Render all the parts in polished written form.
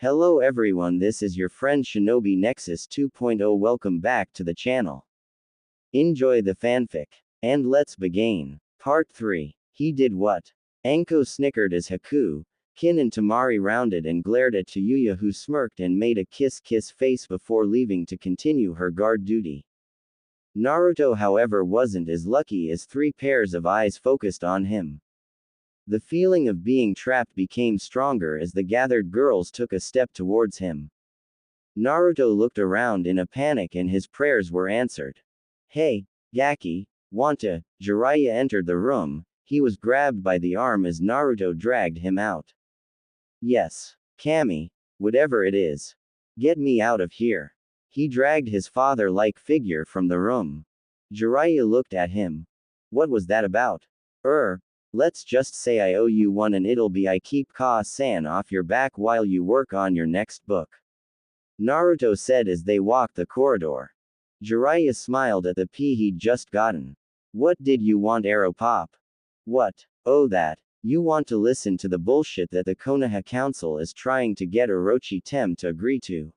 Hello everyone, this is your friend Shinobi Nexus 2.0. Welcome back to the channel. Enjoy the fanfic. And let's begin. Part 3. He did what? Anko snickered as Haku, Kin and Tamari rounded and glared at Tayuya, who smirked and made a kiss-kiss face before leaving to continue her guard duty. Naruto, however, wasn't as lucky, as 3 pairs of eyes focused on him. The feeling of being trapped became stronger as the gathered girls took a step towards him. Naruto looked around in a panic and his prayers were answered. Hey, Gaki, Wanta, Jiraiya entered the room. He was grabbed by the arm as Naruto dragged him out. Yes, Kami, whatever it is. Get me out of here. He dragged his father-like figure from the room. Jiraiya looked at him. What was that about? Let's just say I owe you one and it'll be I keep Ka-san off your back while you work on your next book. Naruto said as they walked the corridor. Jiraiya smiled at the pee he'd just gotten. What did you want, Arrow Pop? What? Oh, that. You want to listen to the bullshit that the Konoha Council is trying to get Orochi Tem to agree to.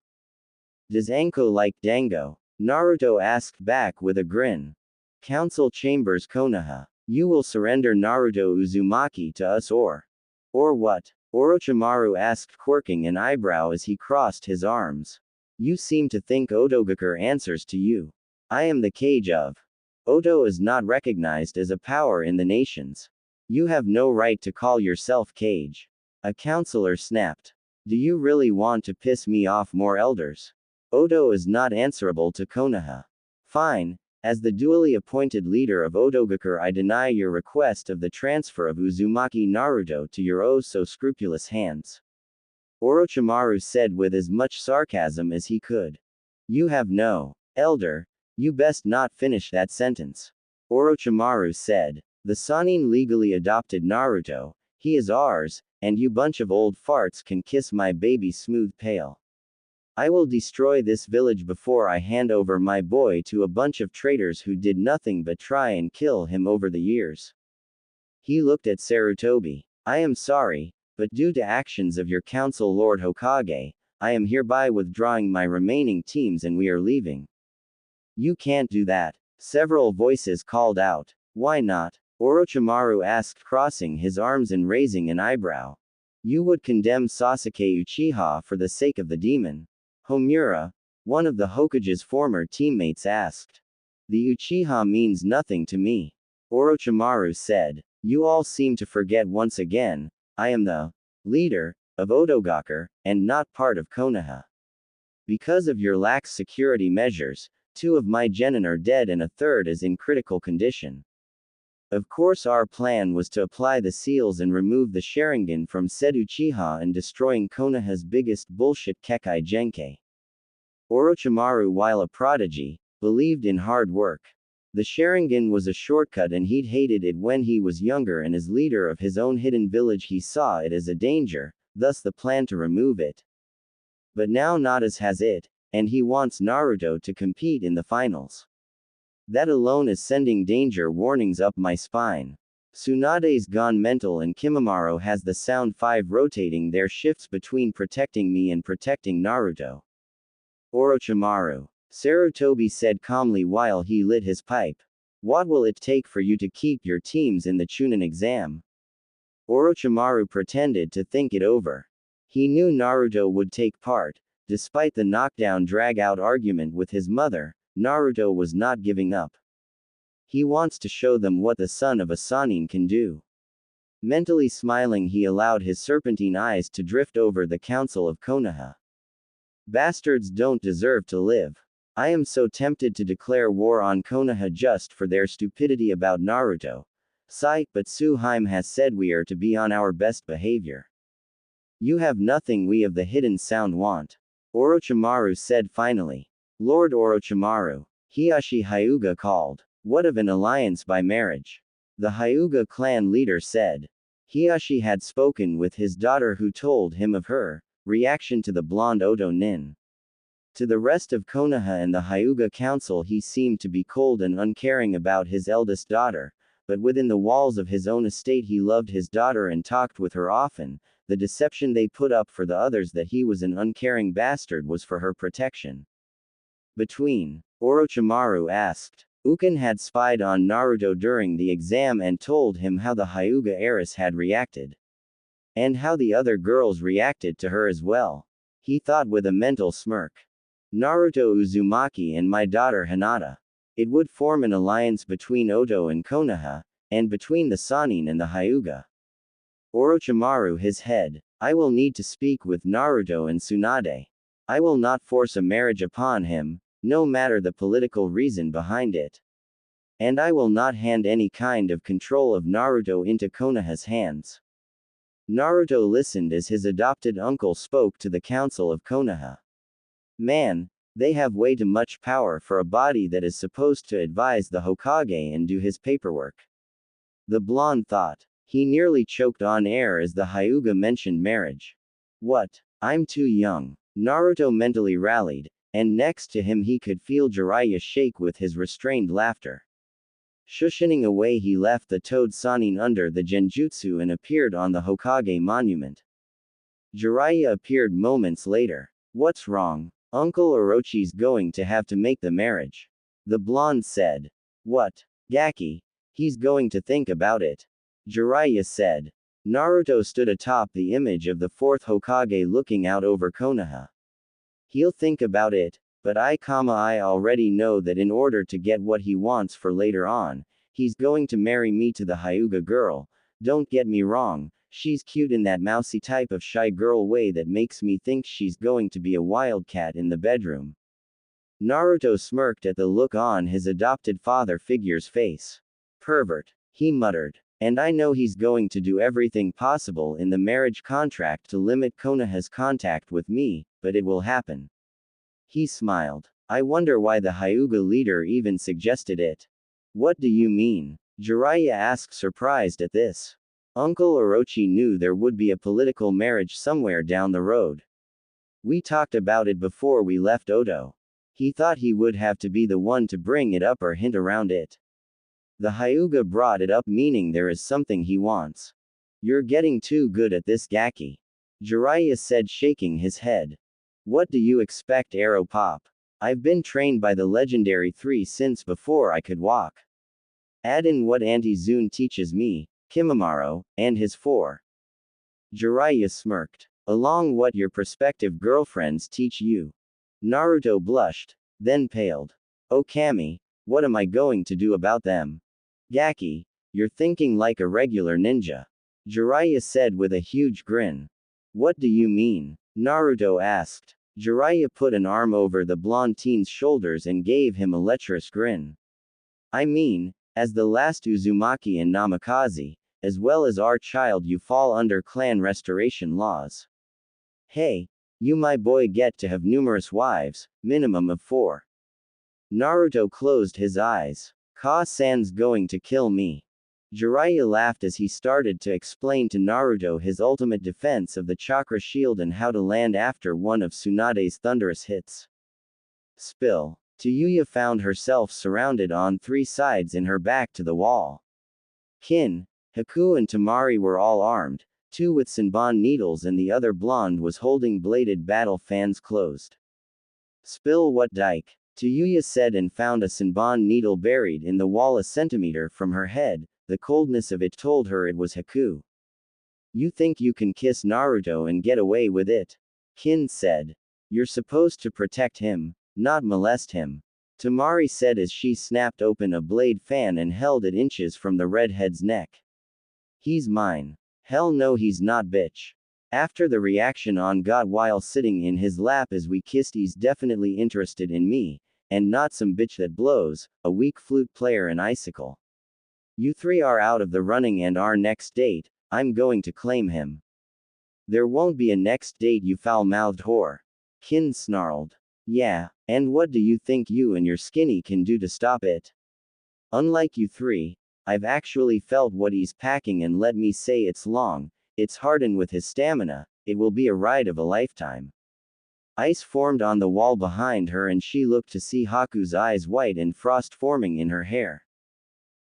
Does Anko like Dango? Naruto asked back with a grin. Council Chambers Konoha. You will surrender Naruto Uzumaki to us or what? Orochimaru asked, quirking an eyebrow as he crossed his arms. You seem to think Otogakur answers to you. I am the Kage of Oto is not recognized as a power in the nations. You have no right to call yourself Kage. A counselor snapped. Do you really want to piss me off more, elders? Oto is not answerable to Konoha. Fine. As the duly appointed leader of Otogakur, I deny your request of the transfer of Uzumaki Naruto to your oh-so-scrupulous hands. Orochimaru said with as much sarcasm as he could. You have no. Elder, you best not finish that sentence. Orochimaru said. The Sannin legally adopted Naruto, he is ours, and you bunch of old farts can kiss my baby smooth pale. I will destroy this village before I hand over my boy to a bunch of traitors who did nothing but try and kill him over the years. He looked at Sarutobi. I am sorry, but due to actions of your council Lord Hokage, I am hereby withdrawing my remaining teams and we are leaving. You can't do that. Several voices called out. Why not? Orochimaru asked, crossing his arms and raising an eyebrow. You would condemn Sasuke Uchiha for the sake of the demon. Homura, one of the Hokage's former teammates, asked. The Uchiha means nothing to me. Orochimaru said. You all seem to forget once again, I am the leader of Otogakur, and not part of Konoha. Because of your lax security measures, 2 of my genin are dead and a third is in critical condition. Of course, our plan was to apply the seals and remove the Sharingan from said Uchiha and destroying Konoha's biggest bullshit Kekai Genkai. Orochimaru, while a prodigy, believed in hard work. The Sharingan was a shortcut and he'd hated it when he was younger, and as leader of his own hidden village he saw it as a danger, thus the plan to remove it. But now Nadas has it, and he wants Naruto to compete in the finals. That alone is sending danger warnings up my spine. Tsunade's gone mental and Kimimaro has the Sound 5 rotating their shifts between protecting me and protecting Naruto. Orochimaru. Sarutobi said calmly while he lit his pipe. What will it take for you to keep your teams in the Chunin exam? Orochimaru pretended to think it over. He knew Naruto would take part. Despite the knockdown drag-out argument with his mother, Naruto was not giving up. He wants to show them what the son of a Sannin can do. Mentally smiling, he allowed his serpentine eyes to drift over the council of Konoha. Bastards don't deserve to live. I am so tempted to declare war on Konoha just for their stupidity about Naruto. Sigh, but Suheim has said we are to be on our best behavior. You have nothing we of the Hidden Sound want. Orochimaru said finally. Lord Orochimaru. Hiashi Hyuga called. What of an alliance by marriage? The Hyuga clan leader said. Hiashi had spoken with his daughter, who told him of her reaction to the blonde Oto Nin. To the rest of Konoha and the Hyuga council he seemed to be cold and uncaring about his eldest daughter, but within the walls of his own estate he loved his daughter and talked with her often, the deception they put up for the others that he was an uncaring bastard was for her protection. Between. Orochimaru asked. Ukin had spied on Naruto during the exam and told him how the Hyuga heiress had reacted. And how the other girls reacted to her as well. He thought with a mental smirk. Naruto Uzumaki and my daughter Hinata. It would form an alliance between Oto and Konoha, and between the Sannin and the Hyuga. Orochimaru his head. I will need to speak with Naruto and Tsunade. I will not force a marriage upon him, no matter the political reason behind it. And I will not hand any kind of control of Naruto into Konoha's hands. Naruto listened as his adopted uncle spoke to the council of Konoha. Man, they have way too much power for a body that is supposed to advise the Hokage and do his paperwork. The blonde thought. He nearly choked on air as the Hyuga mentioned marriage. What? I'm too young. Naruto mentally rallied, and next to him he could feel Jiraiya shake with his restrained laughter. Shushing away he left the Toad Sannin under the Genjutsu and appeared on the Hokage monument. Jiraiya appeared moments later. What's wrong? Uncle Orochi's going to have to make the marriage. The blonde said. What? Gaki? He's going to think about it. Jiraiya said. Naruto stood atop the image of the fourth Hokage looking out over Konoha. He'll think about it, but I already know that in order to get what he wants for later on, he's going to marry me to the Hyuga girl. Don't get me wrong, she's cute in that mousy type of shy girl way that makes me think she's going to be a wildcat in the bedroom. Naruto smirked at the look on his adopted father figure's face. Pervert, he muttered. And I know he's going to do everything possible in the marriage contract to limit Konoha's contact with me, but it will happen. He smiled. I wonder why the Hyuga leader even suggested it. What do you mean? Jiraiya asked, surprised at this. Uncle Orochi knew there would be a political marriage somewhere down the road. We talked about it before we left Oto. He thought he would have to be the one to bring it up or hint around it. The Hyuga brought it up, meaning there is something he wants. You're getting too good at this, Gaki. Jiraiya said, shaking his head. What do you expect, Arrow Pop? I've been trained by the legendary 3 since before I could walk. Add in what Auntie Zune teaches me, Kimimaro, and his 4. Jiraiya smirked. Along what your prospective girlfriends teach you. Naruto blushed, then paled. Oh Kami, what am I going to do about them? Gaki, you're thinking like a regular ninja. Jiraiya said with a huge grin. What do you mean? Naruto asked. Jiraiya put an arm over the blonde teen's shoulders and gave him a lecherous grin. I mean, as the last Uzumaki and Namikaze, as well as our child, you fall under clan restoration laws. Hey, you my boy get to have numerous wives, minimum of 4. Naruto closed his eyes. Ka-san's going to kill me. Jiraiya laughed as he started to explain to Naruto his ultimate defense of the chakra shield and how to land after one of Tsunade's thunderous hits. Spill. Tsuyu found herself surrounded on 3 sides in her back to the wall. Kin, Haku and Tamari were all armed, 2 with Senbon needles and the other blonde was holding bladed battle fans closed. Spill what dike? Tsuyu said and found a Senbon needle buried in the wall a centimeter from her head. The coldness of it told her it was Haku. You think you can kiss Naruto and get away with it? Kin said. You're supposed to protect him, not molest him. Tamari said as she snapped open a blade fan and held it inches from the redhead's neck. He's mine. Hell no, he's not, bitch. After the reaction on God while sitting in his lap as we kissed, he's definitely interested in me, and not some bitch that blows, a weak flute player and icicle. You 3 are out of the running and our next date, I'm going to claim him. There won't be a next date, you foul-mouthed whore. Kin snarled. Yeah, and what do you think you and your skinny can do to stop it? Unlike you 3, I've actually felt what he's packing, and let me say it's long, it's hard, and with his stamina, it will be a ride of a lifetime. Ice formed on the wall behind her and she looked to see Haku's eyes white and frost forming in her hair.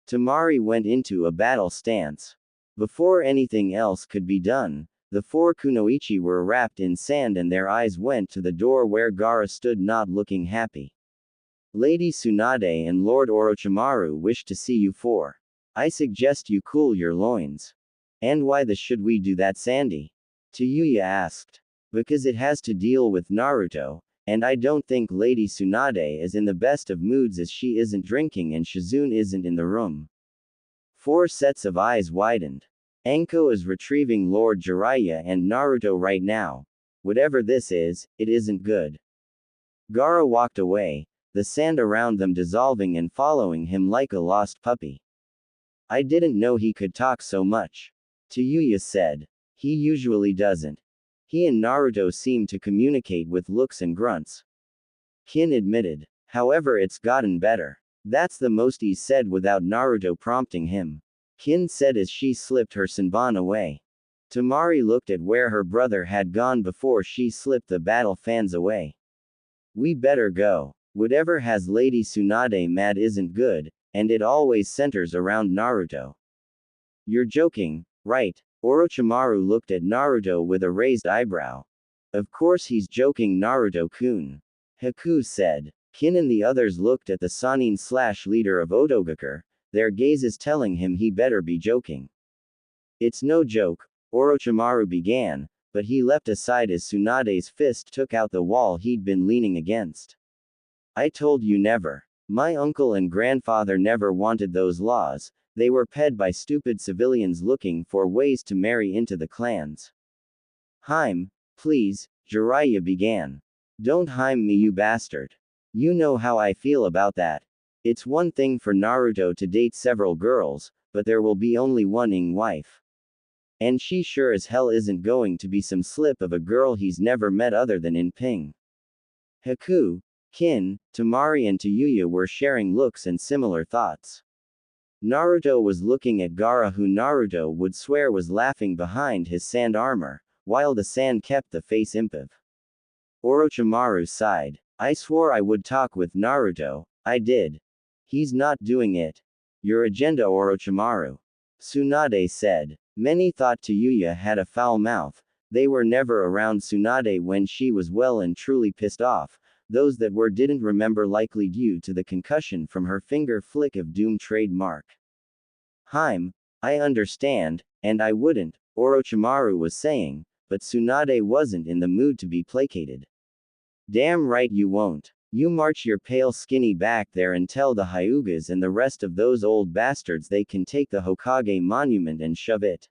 Tamari went into a battle stance. Before anything else could be done, The four kunoichi were wrapped in sand and their eyes went to the door where Gaara stood not looking happy. Lady Tsunade and Lord Orochimaru wish to see you four. I suggest you cool your loins. And why the should we do that, Sandy? Tayuya asked. Because it has to deal with Naruto, and I don't think Lady Tsunade is in the best of moods as she isn't drinking and Shizune isn't in the room. Four sets of eyes widened. Anko is retrieving Lord Jiraiya and Naruto right now. Whatever this is, it isn't good. Gaara walked away, the sand around them dissolving and following him like a lost puppy. I didn't know he could talk so much. Tayuya said. He usually doesn't. He and Naruto seem to communicate with looks and grunts. Kin admitted. However, it's gotten better. That's the most he said without Naruto prompting him. Kin said as she slipped her senbon away. Tamari looked at where her brother had gone before she slipped the battle fans away. We better go. Whatever has Lady Tsunade mad isn't good, and it always centers around Naruto. You're joking, right? Orochimaru looked at Naruto with a raised eyebrow. Of course he's joking, Naruto-kun. Haku said. Kin and the others looked at the Sannin/leader of Otogakure, their gazes telling him he better be joking. It's no joke, Orochimaru began, but he leapt aside as Tsunade's fist took out the wall he'd been leaning against. I told you never. My uncle and grandfather never wanted those laws, they were paid by stupid civilians looking for ways to marry into the clans. Hime, please, Jiraiya began. Don't hime me, you bastard. You know how I feel about that. It's one thing for Naruto to date several girls, but there will be only one Ing wife. And she sure as hell isn't going to be some slip of a girl he's never met other than in Ping. Haku, Kin, Tamari and Tayuya were sharing looks and similar thoughts. Naruto was looking at Gaara, who Naruto would swear was laughing behind his sand armor, while the sand kept the face impassive. Orochimaru sighed. I swore I would talk with Naruto, I did. He's not doing it. Your agenda, Orochimaru. Tsunade said. Many thought Tayuya had a foul mouth, they were never around Tsunade when she was well and truly pissed off. Those that were didn't remember, likely due to the concussion from her finger flick of doom trademark. Hime, I understand, and I wouldn't, Orochimaru was saying, but Tsunade wasn't in the mood to be placated. Damn right you won't. You march your pale skinny back there and tell the Hyugas and the rest of those old bastards they can take the Hokage monument and shove it.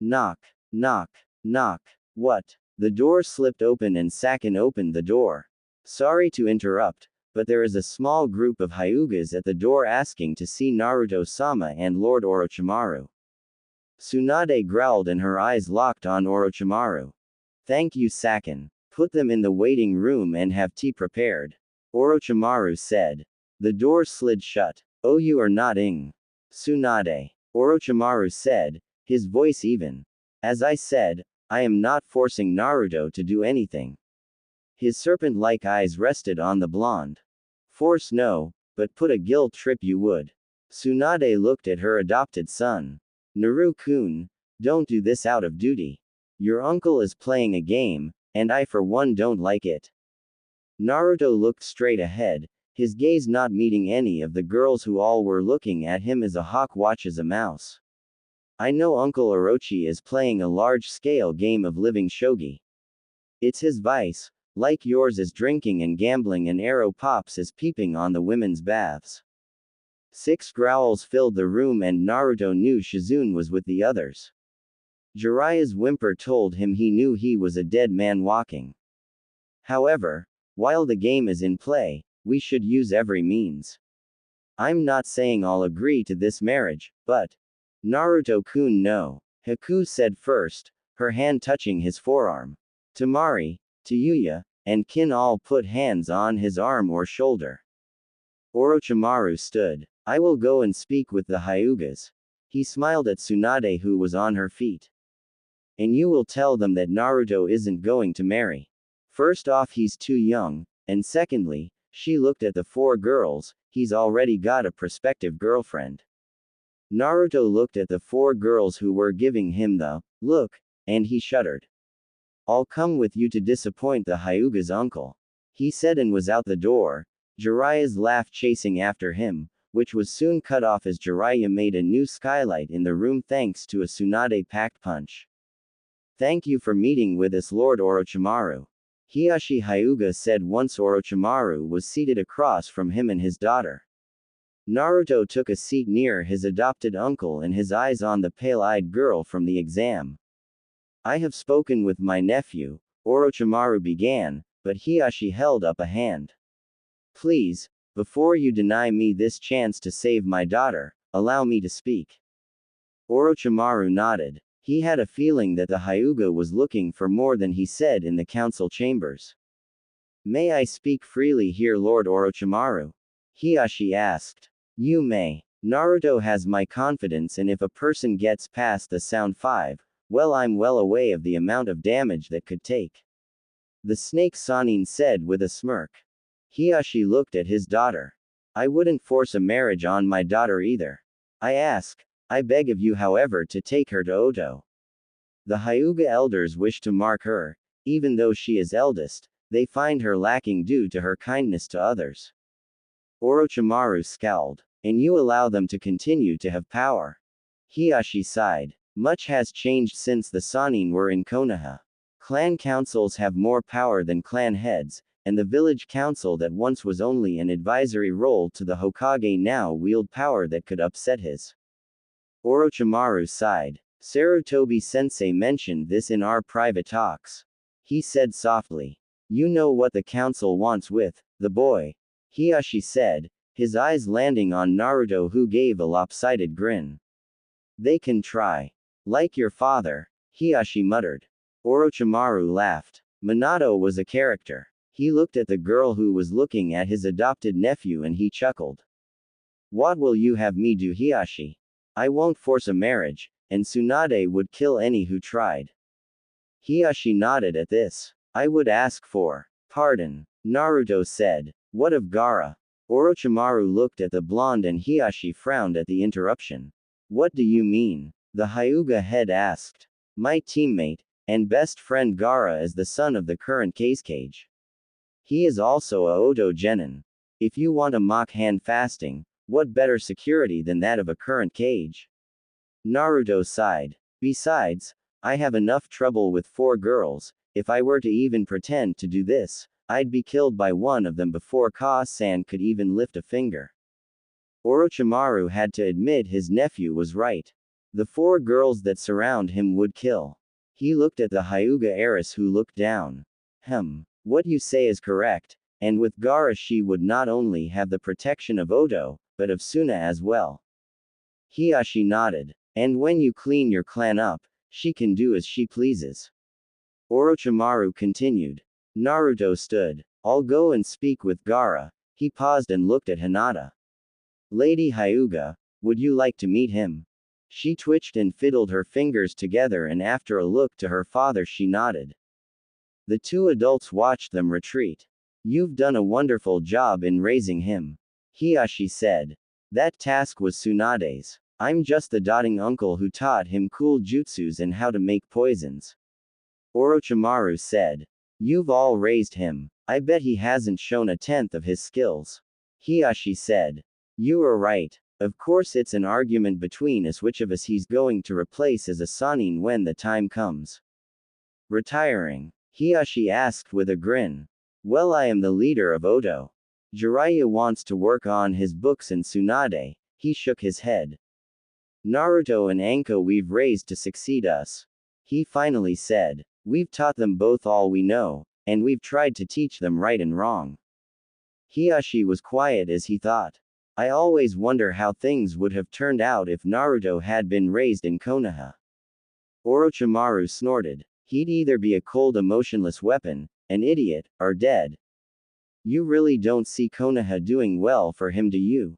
Knock, knock, knock. What? The door slipped open and Sakin opened the door. Sorry to interrupt, but there is a small group of Hyugas at the door asking to see Naruto-sama and Lord Orochimaru. Tsunade growled and her eyes locked on Orochimaru. Thank you, Sakin. Put them in the waiting room and have tea prepared. Orochimaru said. The door slid shut. Oh, you are not Ing. Tsunade. Orochimaru said, his voice even. As I said, I am not forcing Naruto to do anything. His serpent-like eyes rested on the blonde. Force no, but put a guilt trip you would. Tsunade looked at her adopted son. Naru-kun, don't do this out of duty. Your uncle is playing a game, and I for one don't like it. Naruto looked straight ahead, his gaze not meeting any of the girls who all were looking at him as a hawk watches a mouse. I know Uncle Orochi is playing a large-scale game of living shogi. It's his vice, like yours is drinking and gambling, and arrow pops is peeping on the women's baths. 6 growls filled the room and Naruto knew Shizune was with the others. Jiraiya's whimper told him he knew he was a dead man walking. However, while the game is in play, we should use every means. I'm not saying I'll agree to this marriage, but Naruto-kun no. Haku said first, her hand touching his forearm. Tamari, Tayuya, and Kin all put hands on his arm or shoulder. Orochimaru stood. I will go and speak with the Hyugas. He smiled at Tsunade, who was on her feet. And you will tell them that Naruto isn't going to marry. First off, he's too young, and secondly, she looked at the 4 girls, he's already got a prospective girlfriend. Naruto looked at the 4 girls who were giving him the look, and he shuddered. I'll come with you to disappoint the Hyuga's uncle, he said and was out the door, Jiraiya's laugh chasing after him, which was soon cut off as Jiraiya made a new skylight in the room thanks to a Tsunade packed punch. Thank you for meeting with us, Lord Orochimaru, Hiashi Hyuga said once Orochimaru was seated across from him and his daughter. Naruto took a seat near his adopted uncle and his eyes on the pale-eyed girl from the exam. I have spoken with my nephew, Orochimaru began, but Hiashi held up a hand. Please, before you deny me this chance to save my daughter, allow me to speak. Orochimaru nodded. He had a feeling that the Hyuga was looking for more than he said in the council chambers. May I speak freely here, Lord Orochimaru? Hiashi asked. You may. Naruto has my confidence, and if a person gets past the Sound 5, well, I'm well aware of the amount of damage that could take. The snake Sannin said with a smirk. Hiashi looked at his daughter. I wouldn't force a marriage on my daughter either. I beg of you, however, to take her to Oto. The Hyuga elders wish to mark her, even though she is eldest, they find her lacking due to her kindness to others. Orochimaru scowled. And you allow them to continue to have power? Hiashi sighed. Much has changed since the Sannin were in Konoha. Clan councils have more power than clan heads, and the village council that once was only an advisory role to the Hokage now wield power that could upset his. Orochimaru sighed. Sarutobi-sensei mentioned this in our private talks. He said softly. You know what the council wants with the boy? Hiashi said, his eyes landing on Naruto, who gave a lopsided grin. They can try. Like your father, Hiashi muttered. Orochimaru laughed. Minato was a character. He looked at the girl who was looking at his adopted nephew and he chuckled. What will you have me do, Hiashi? I won't force a marriage, and Tsunade would kill any who tried. Hiashi nodded at this. I would ask for pardon, Naruto said. What of Gaara? Orochimaru looked at the blonde and Hiashi frowned at the interruption. What do you mean? The Hyuga head asked. My teammate, and best friend Gaara is the son of the current Kazekage. He is also a Oto Genin. If you want a mock hand fasting, what better security than that of a current cage? Naruto sighed. Besides, I have enough trouble with 4 girls, if I were to even pretend to do this, I'd be killed by one of them before Ka-san could even lift a finger. Orochimaru had to admit his nephew was right. The 4 girls that surround him would kill. He looked at the Hyuga heiress who looked down. What you say is correct, and with Gaara she would not only have the protection of Oto, but of Suna as well. Hiashi nodded. And when you clean your clan up, she can do as she pleases. Orochimaru continued. Naruto stood. I'll go and speak with Gaara. He paused and looked at Hinata. Lady Hyuga, would you like to meet him? She twitched and fiddled her fingers together, and after a look to her father she nodded. The 2 adults watched them retreat. You've done a wonderful job in raising him, Hiashi said. That task was Tsunade's. I'm just the doting uncle who taught him cool jutsus and how to make poisons. Orochimaru said. You've all raised him. I bet he hasn't shown a tenth of his skills. Hiashi said. You are right. Of course it's an argument between us which of us he's going to replace as a Sannin when the time comes. Retiring? Hiashi asked with a grin. Well, I am the leader of Oto. Jiraiya wants to work on his books and Tsunade. He shook his head. Naruto and Anko we've raised to succeed us. He finally said. We've taught them both all we know, and we've tried to teach them right and wrong. Hiashi was quiet as he thought. I always wonder how things would have turned out if Naruto had been raised in Konoha. Orochimaru snorted. He'd either be a cold, emotionless weapon, an idiot, or dead. You really don't see Konoha doing well for him, do you?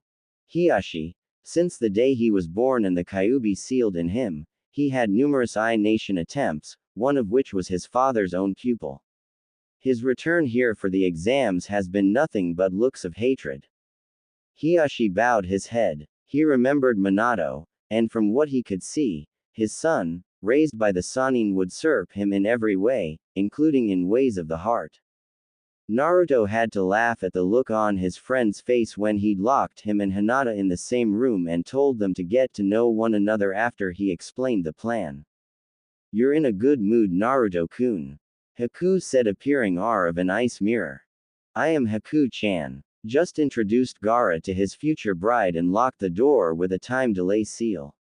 Hiashi, since the day he was born and the Kyuubi sealed in him, he had numerous I-Nation attempts, one of which was his father's own pupil. His return here for the exams has been nothing but looks of hatred. Hiashi bowed his head. He remembered Minato, and from what he could see, his son, raised by the Sannin would serve him in every way, including in ways of the heart. Naruto had to laugh at the look on his friend's face when he'd locked him and Hinata in the same room and told them to get to know one another after he explained the plan. "You're in a good mood, Naruto-kun," Haku said, appearing out of an ice mirror. "I am Haku-chan. Just introduced Gaara to his future bride and locked the door with a time delay seal."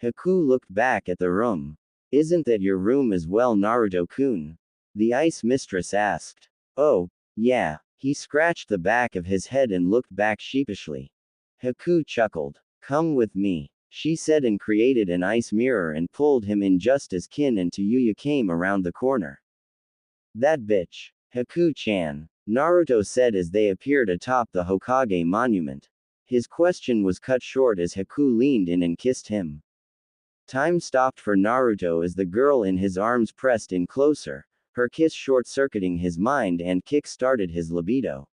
Haku looked back at the room. "Isn't that your room as well, Naruto-kun?" the ice mistress asked. "Oh, yeah." He scratched the back of his head and looked back sheepishly. Haku chuckled. "Come with me," she said, and created an ice mirror and pulled him in just as Kin and Tayuya came around the corner. "That bitch. Haku-chan," Naruto said as they appeared atop the Hokage monument. His question was cut short as Haku leaned in and kissed him. Time stopped for Naruto as the girl in his arms pressed in closer, her kiss short-circuiting his mind and kick-started his libido.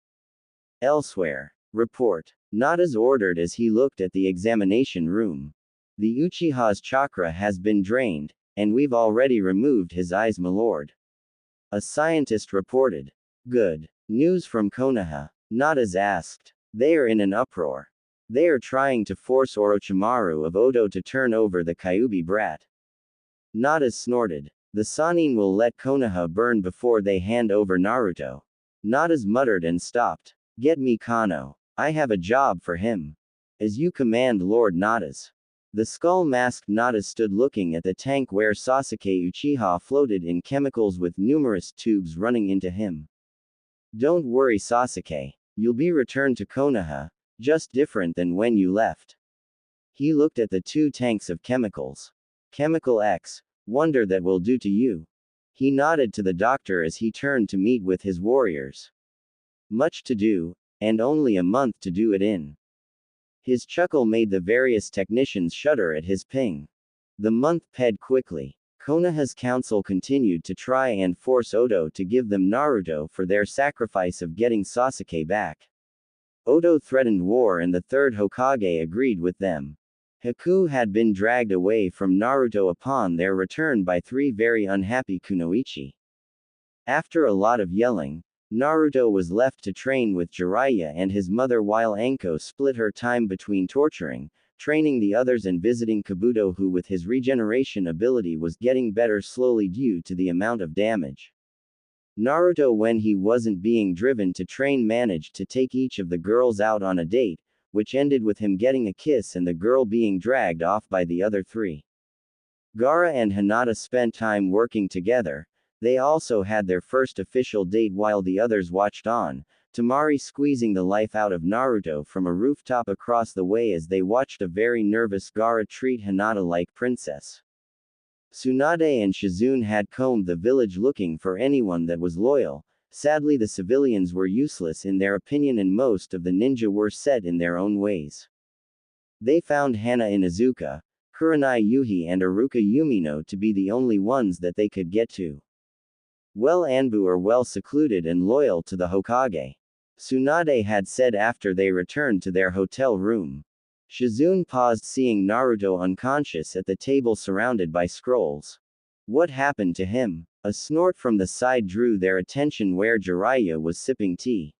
Elsewhere. Report. Not as ordered as he looked at the examination room. "The Uchiha's chakra has been drained, and we've already removed his eyes, m'lord," a scientist reported. "Good news from Konoha," Nada's asked. "They are in an uproar. They are trying to force Orochimaru of Odo to turn over the Kyuubi brat." Nada snorted. "The Sannin will let Konoha burn before they hand over Naruto." Nada's muttered and stopped. "Get me Kano. I have a job for him." "As you command, Lord Nadas." The skull-masked Nada stood looking at the tank where Sasuke Uchiha floated in chemicals with numerous tubes running into him. "Don't worry, Sasuke. You'll be returned to Konoha, just different than when you left." He looked at the two tanks of chemicals. "Chemical X. Wonder that will do to you." He nodded to the doctor as he turned to meet with his warriors. "Much to do, and only a month to do it in." His chuckle made the various technicians shudder at his ping. The month passed quickly. Konoha's council continued to try and force Odo to give them Naruto for their sacrifice of getting Sasuke back. Odo threatened war and the third Hokage agreed with them. Haku had been dragged away from Naruto upon their return by three very unhappy kunoichi. After a lot of yelling, Naruto was left to train with Jiraiya and his mother while Anko split her time between torturing, training the others and visiting Kabuto, who with his regeneration ability was getting better slowly due to the amount of damage. Naruto, when he wasn't being driven to train, managed to take each of the girls out on a date, which ended with him getting a kiss and the girl being dragged off by the other three. Gaara and Hinata spent time working together. They also had their first official date while the others watched on, Temari squeezing the life out of Naruto from a rooftop across the way as they watched a very nervous Gaara treat Hinata like princess. Tsunade and Shizune had combed the village looking for anyone that was loyal. Sadly, the civilians were useless in their opinion and most of the ninja were set in their own ways. They found Hana Inuzuka, Kurenai Yuhi and Aruka Yumino to be the only ones that they could get to. Well, Anbu are well secluded and loyal to the Hokage, Tsunade had said after they returned to their hotel room. Shizune paused, seeing Naruto unconscious at the table surrounded by scrolls. What happened to him? A snort from the side drew their attention where Jiraiya was sipping tea.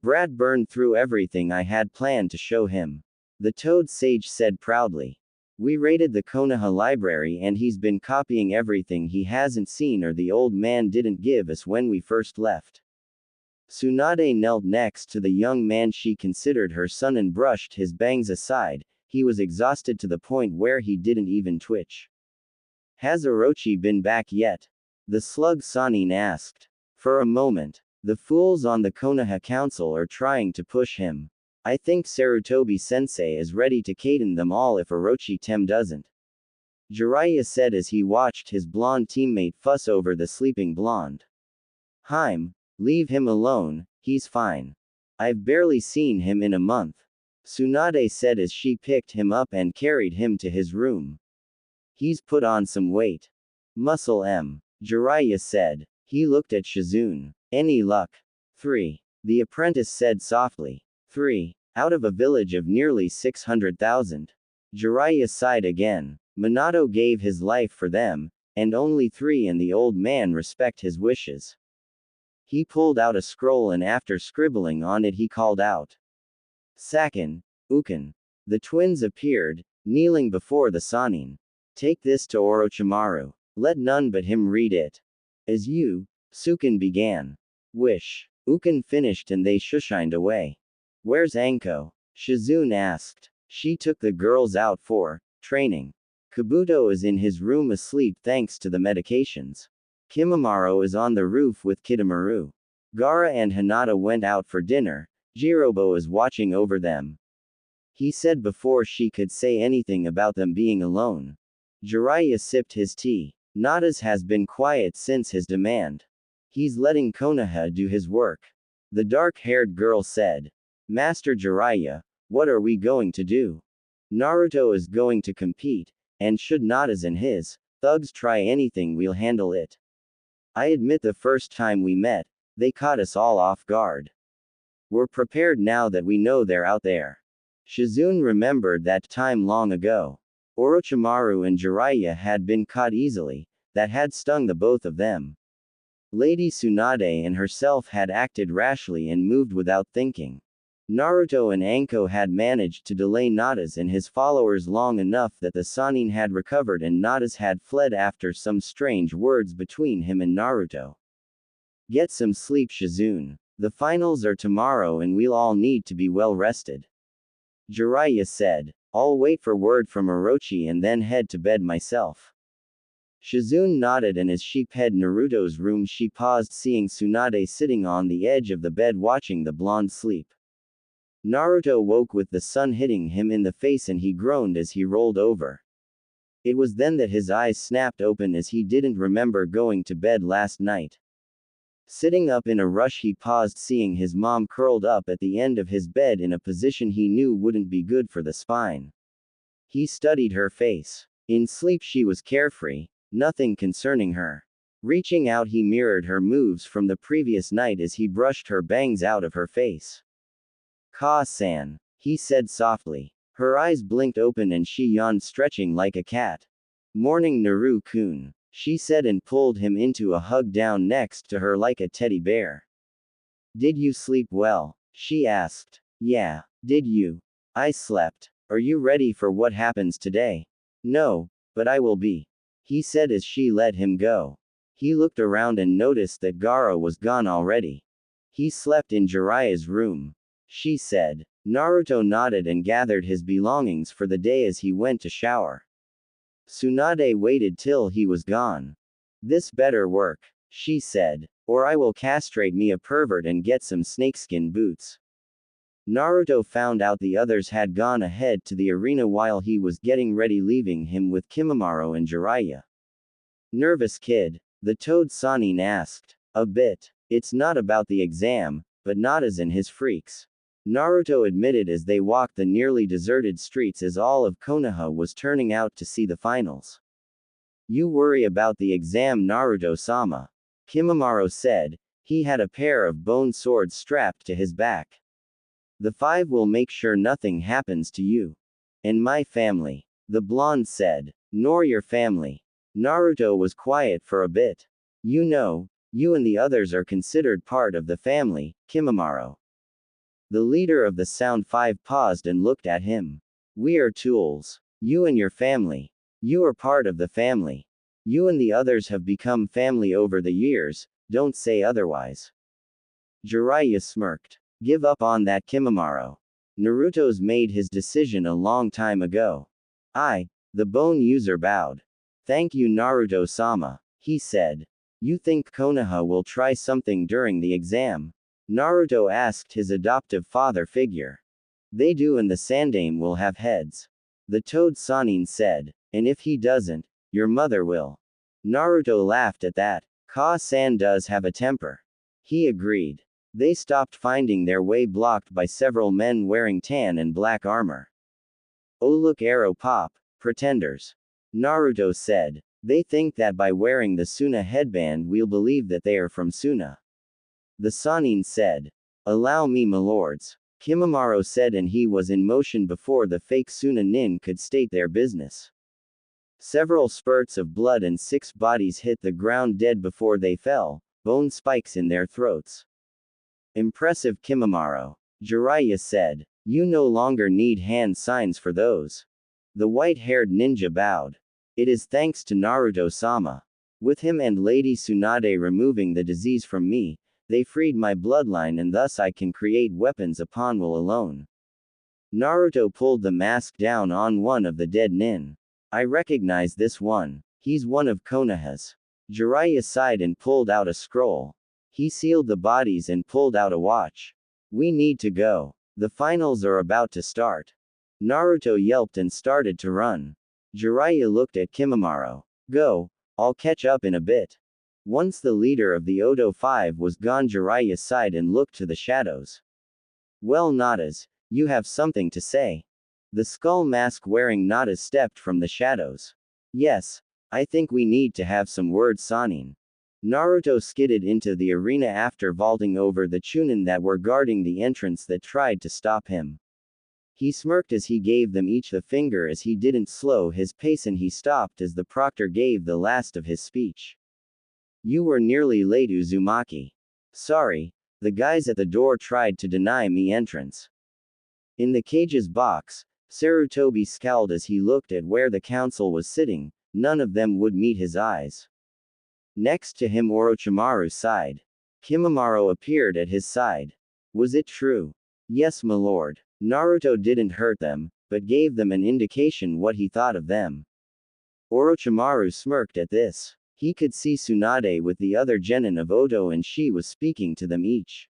Brat burned through everything I had planned to show him, the Toad Sage said proudly. We raided the Konoha library and he's been copying everything he hasn't seen or the old man didn't give us when we first left. Tsunade knelt next to the young man she considered her son and brushed his bangs aside. He was exhausted to the point where he didn't even twitch. Has Orochi been back yet? The slug Sannin asked. For a moment, the fools on the Konoha council are trying to push him. I think Sarutobi-sensei is ready to caden them all if Orochi-tem doesn't. Jiraiya said as he watched his blonde teammate fuss over the sleeping blonde. Leave him alone, he's fine. I've barely seen him in a month. Tsunade said as she picked him up and carried him to his room. He's put on some weight. Muscle M. Jiraiya said. He looked at Shizune. Any luck? 3. The apprentice said softly. 3. Out of a village of nearly 600,000. Jiraiya sighed again. Minato gave his life for them, and only 3 and the old man respect his wishes. He pulled out a scroll and after scribbling on it he called out. Sakin, Ukin. The twins appeared, kneeling before the Sannin. Take this to Orochimaru. Let none but him read it. As you, Sukin began. Wish. Ukin finished and they shushined away. Where's Anko? Shizune asked. She took the girls out for training. Kabuto is in his room asleep thanks to the medications. Kimimaro is on the roof with Kidomaru. Gaara and Hinata went out for dinner. Jirobo is watching over them. He said before she could say anything about them being alone. Jiraiya sipped his tea. Nadas has been quiet since his demand. He's letting Konoha do his work. The dark-haired girl said. Master Jiraiya, what are we going to do? Naruto is going to compete, and should Nadas and his thugs try anything, we'll handle it. I admit the first time we met, they caught us all off guard. We're prepared now that we know they're out there. Shizune remembered that time long ago. Orochimaru and Jiraiya had been caught easily, that had stung the both of them. Lady Tsunade and herself had acted rashly and moved without thinking. Naruto and Anko had managed to delay Nadas and his followers long enough that the Sannin had recovered and Nadas had fled after some strange words between him and Naruto. Get some sleep, Shizune. The finals are tomorrow and we'll all need to be well rested. Jiraiya said. I'll wait for word from Orochi and then head to bed myself. Shizune nodded and as she peed Naruto's room she paused seeing Tsunade sitting on the edge of the bed watching the blonde sleep. Naruto woke with the sun hitting him in the face and he groaned as he rolled over. It was then that his eyes snapped open as he didn't remember going to bed last night. Sitting up in a rush he paused seeing his mom curled up at the end of his bed in a position he knew wouldn't be good for the spine. He studied her face. In sleep she was carefree, nothing concerning her. Reaching out he mirrored her moves from the previous night as he brushed her bangs out of her face. Ka-san, he said softly. Her eyes blinked open and she yawned stretching like a cat. Morning Naru-kun, she said and pulled him into a hug down next to her like a teddy bear. Did you sleep well? She asked. Yeah, did you? I slept. Are you ready for what happens today? No, but I will be. He said as she let him go. He looked around and noticed that Gaara was gone already. He slept in Jiraiya's room. She said. Naruto nodded and gathered his belongings for the day as he went to shower. Tsunade waited till he was gone. This better work, she said, or I will castrate me a pervert and get some snakeskin boots. Naruto found out the others had gone ahead to the arena while he was getting ready leaving him with Kimimaro and Jiraiya. Nervous kid? The Toad Sannin asked. A bit. It's not about the exam, but Nadas and his freaks. Naruto admitted as they walked the nearly deserted streets as all of Konoha was turning out to see the finals. You worry about the exam, Naruto-sama. Kimimaro said. He had a pair of bone swords strapped to his back. The 5 will make sure nothing happens to you. And my family. The blonde said. Nor your family. Naruto was quiet for a bit. You know, you and the others are considered part of the family, Kimimaro. The leader of the Sound 5 paused and looked at him. We are tools. You and your family. You are part of the family. You and the others have become family over the years, don't say otherwise. Jiraiya smirked. Give up on that, Kimimaro. Naruto's made his decision a long time ago. The bone user bowed. Thank you, Naruto-sama, he said. You think Konoha will try something during the exam? Naruto asked his adoptive father figure. They do, and the Sandaime will have heads. The Toad Sannin said. And if he doesn't, your mother will. Naruto laughed at that. Ka-san does have a temper. He agreed. They stopped, finding their way blocked by several men wearing tan and black armor. Oh look, arrow pop, pretenders. Naruto said. They think that by wearing the Suna headband we'll believe that they are from Suna. The Sannin said. Allow me, my lords. Kimimaro said, and he was in motion before the fake Suna nin could state their business. Several spurts of blood and 6 bodies hit the ground dead before they fell, bone spikes in their throats. Impressive, Kimimaro. Jiraiya said. You no longer need hand signs for those. The white-haired ninja bowed. It is thanks to Naruto-sama. With him and Lady Tsunade removing the disease from me, they freed my bloodline and thus I can create weapons upon will alone. Naruto pulled the mask down on one of the dead nin. I recognize this one. He's one of Konoha's. Jiraiya sighed and pulled out a scroll. He sealed the bodies and pulled out a watch. We need to go. The finals are about to start. Naruto yelped and started to run. Jiraiya looked at Kimimaro. Go, I'll catch up in a bit. Once the leader of the Odo 5 was gone, Jiraiya sighed and looked to the shadows. Well, Nadas, you have something to say. The skull mask wearing Nadas stepped from the shadows. Yes, I think we need to have some words, Sannin. Naruto skidded into the arena after vaulting over the Chunin that were guarding the entrance that tried to stop him. He smirked as he gave them each the finger as he didn't slow his pace, and he stopped as the proctor gave the last of his speech. You were nearly late, Uzumaki. Sorry, the guys at the door tried to deny me entrance. In the cage's box, Sarutobi scowled as he looked at where the council was sitting. None of them would meet his eyes. Next to him, Orochimaru sighed. Kimimaro appeared at his side. Was it true? Yes, my lord. Naruto didn't hurt them, but gave them an indication what he thought of them. Orochimaru smirked at this. He could see Tsunade with the other genin of Odo, and she was speaking to them each.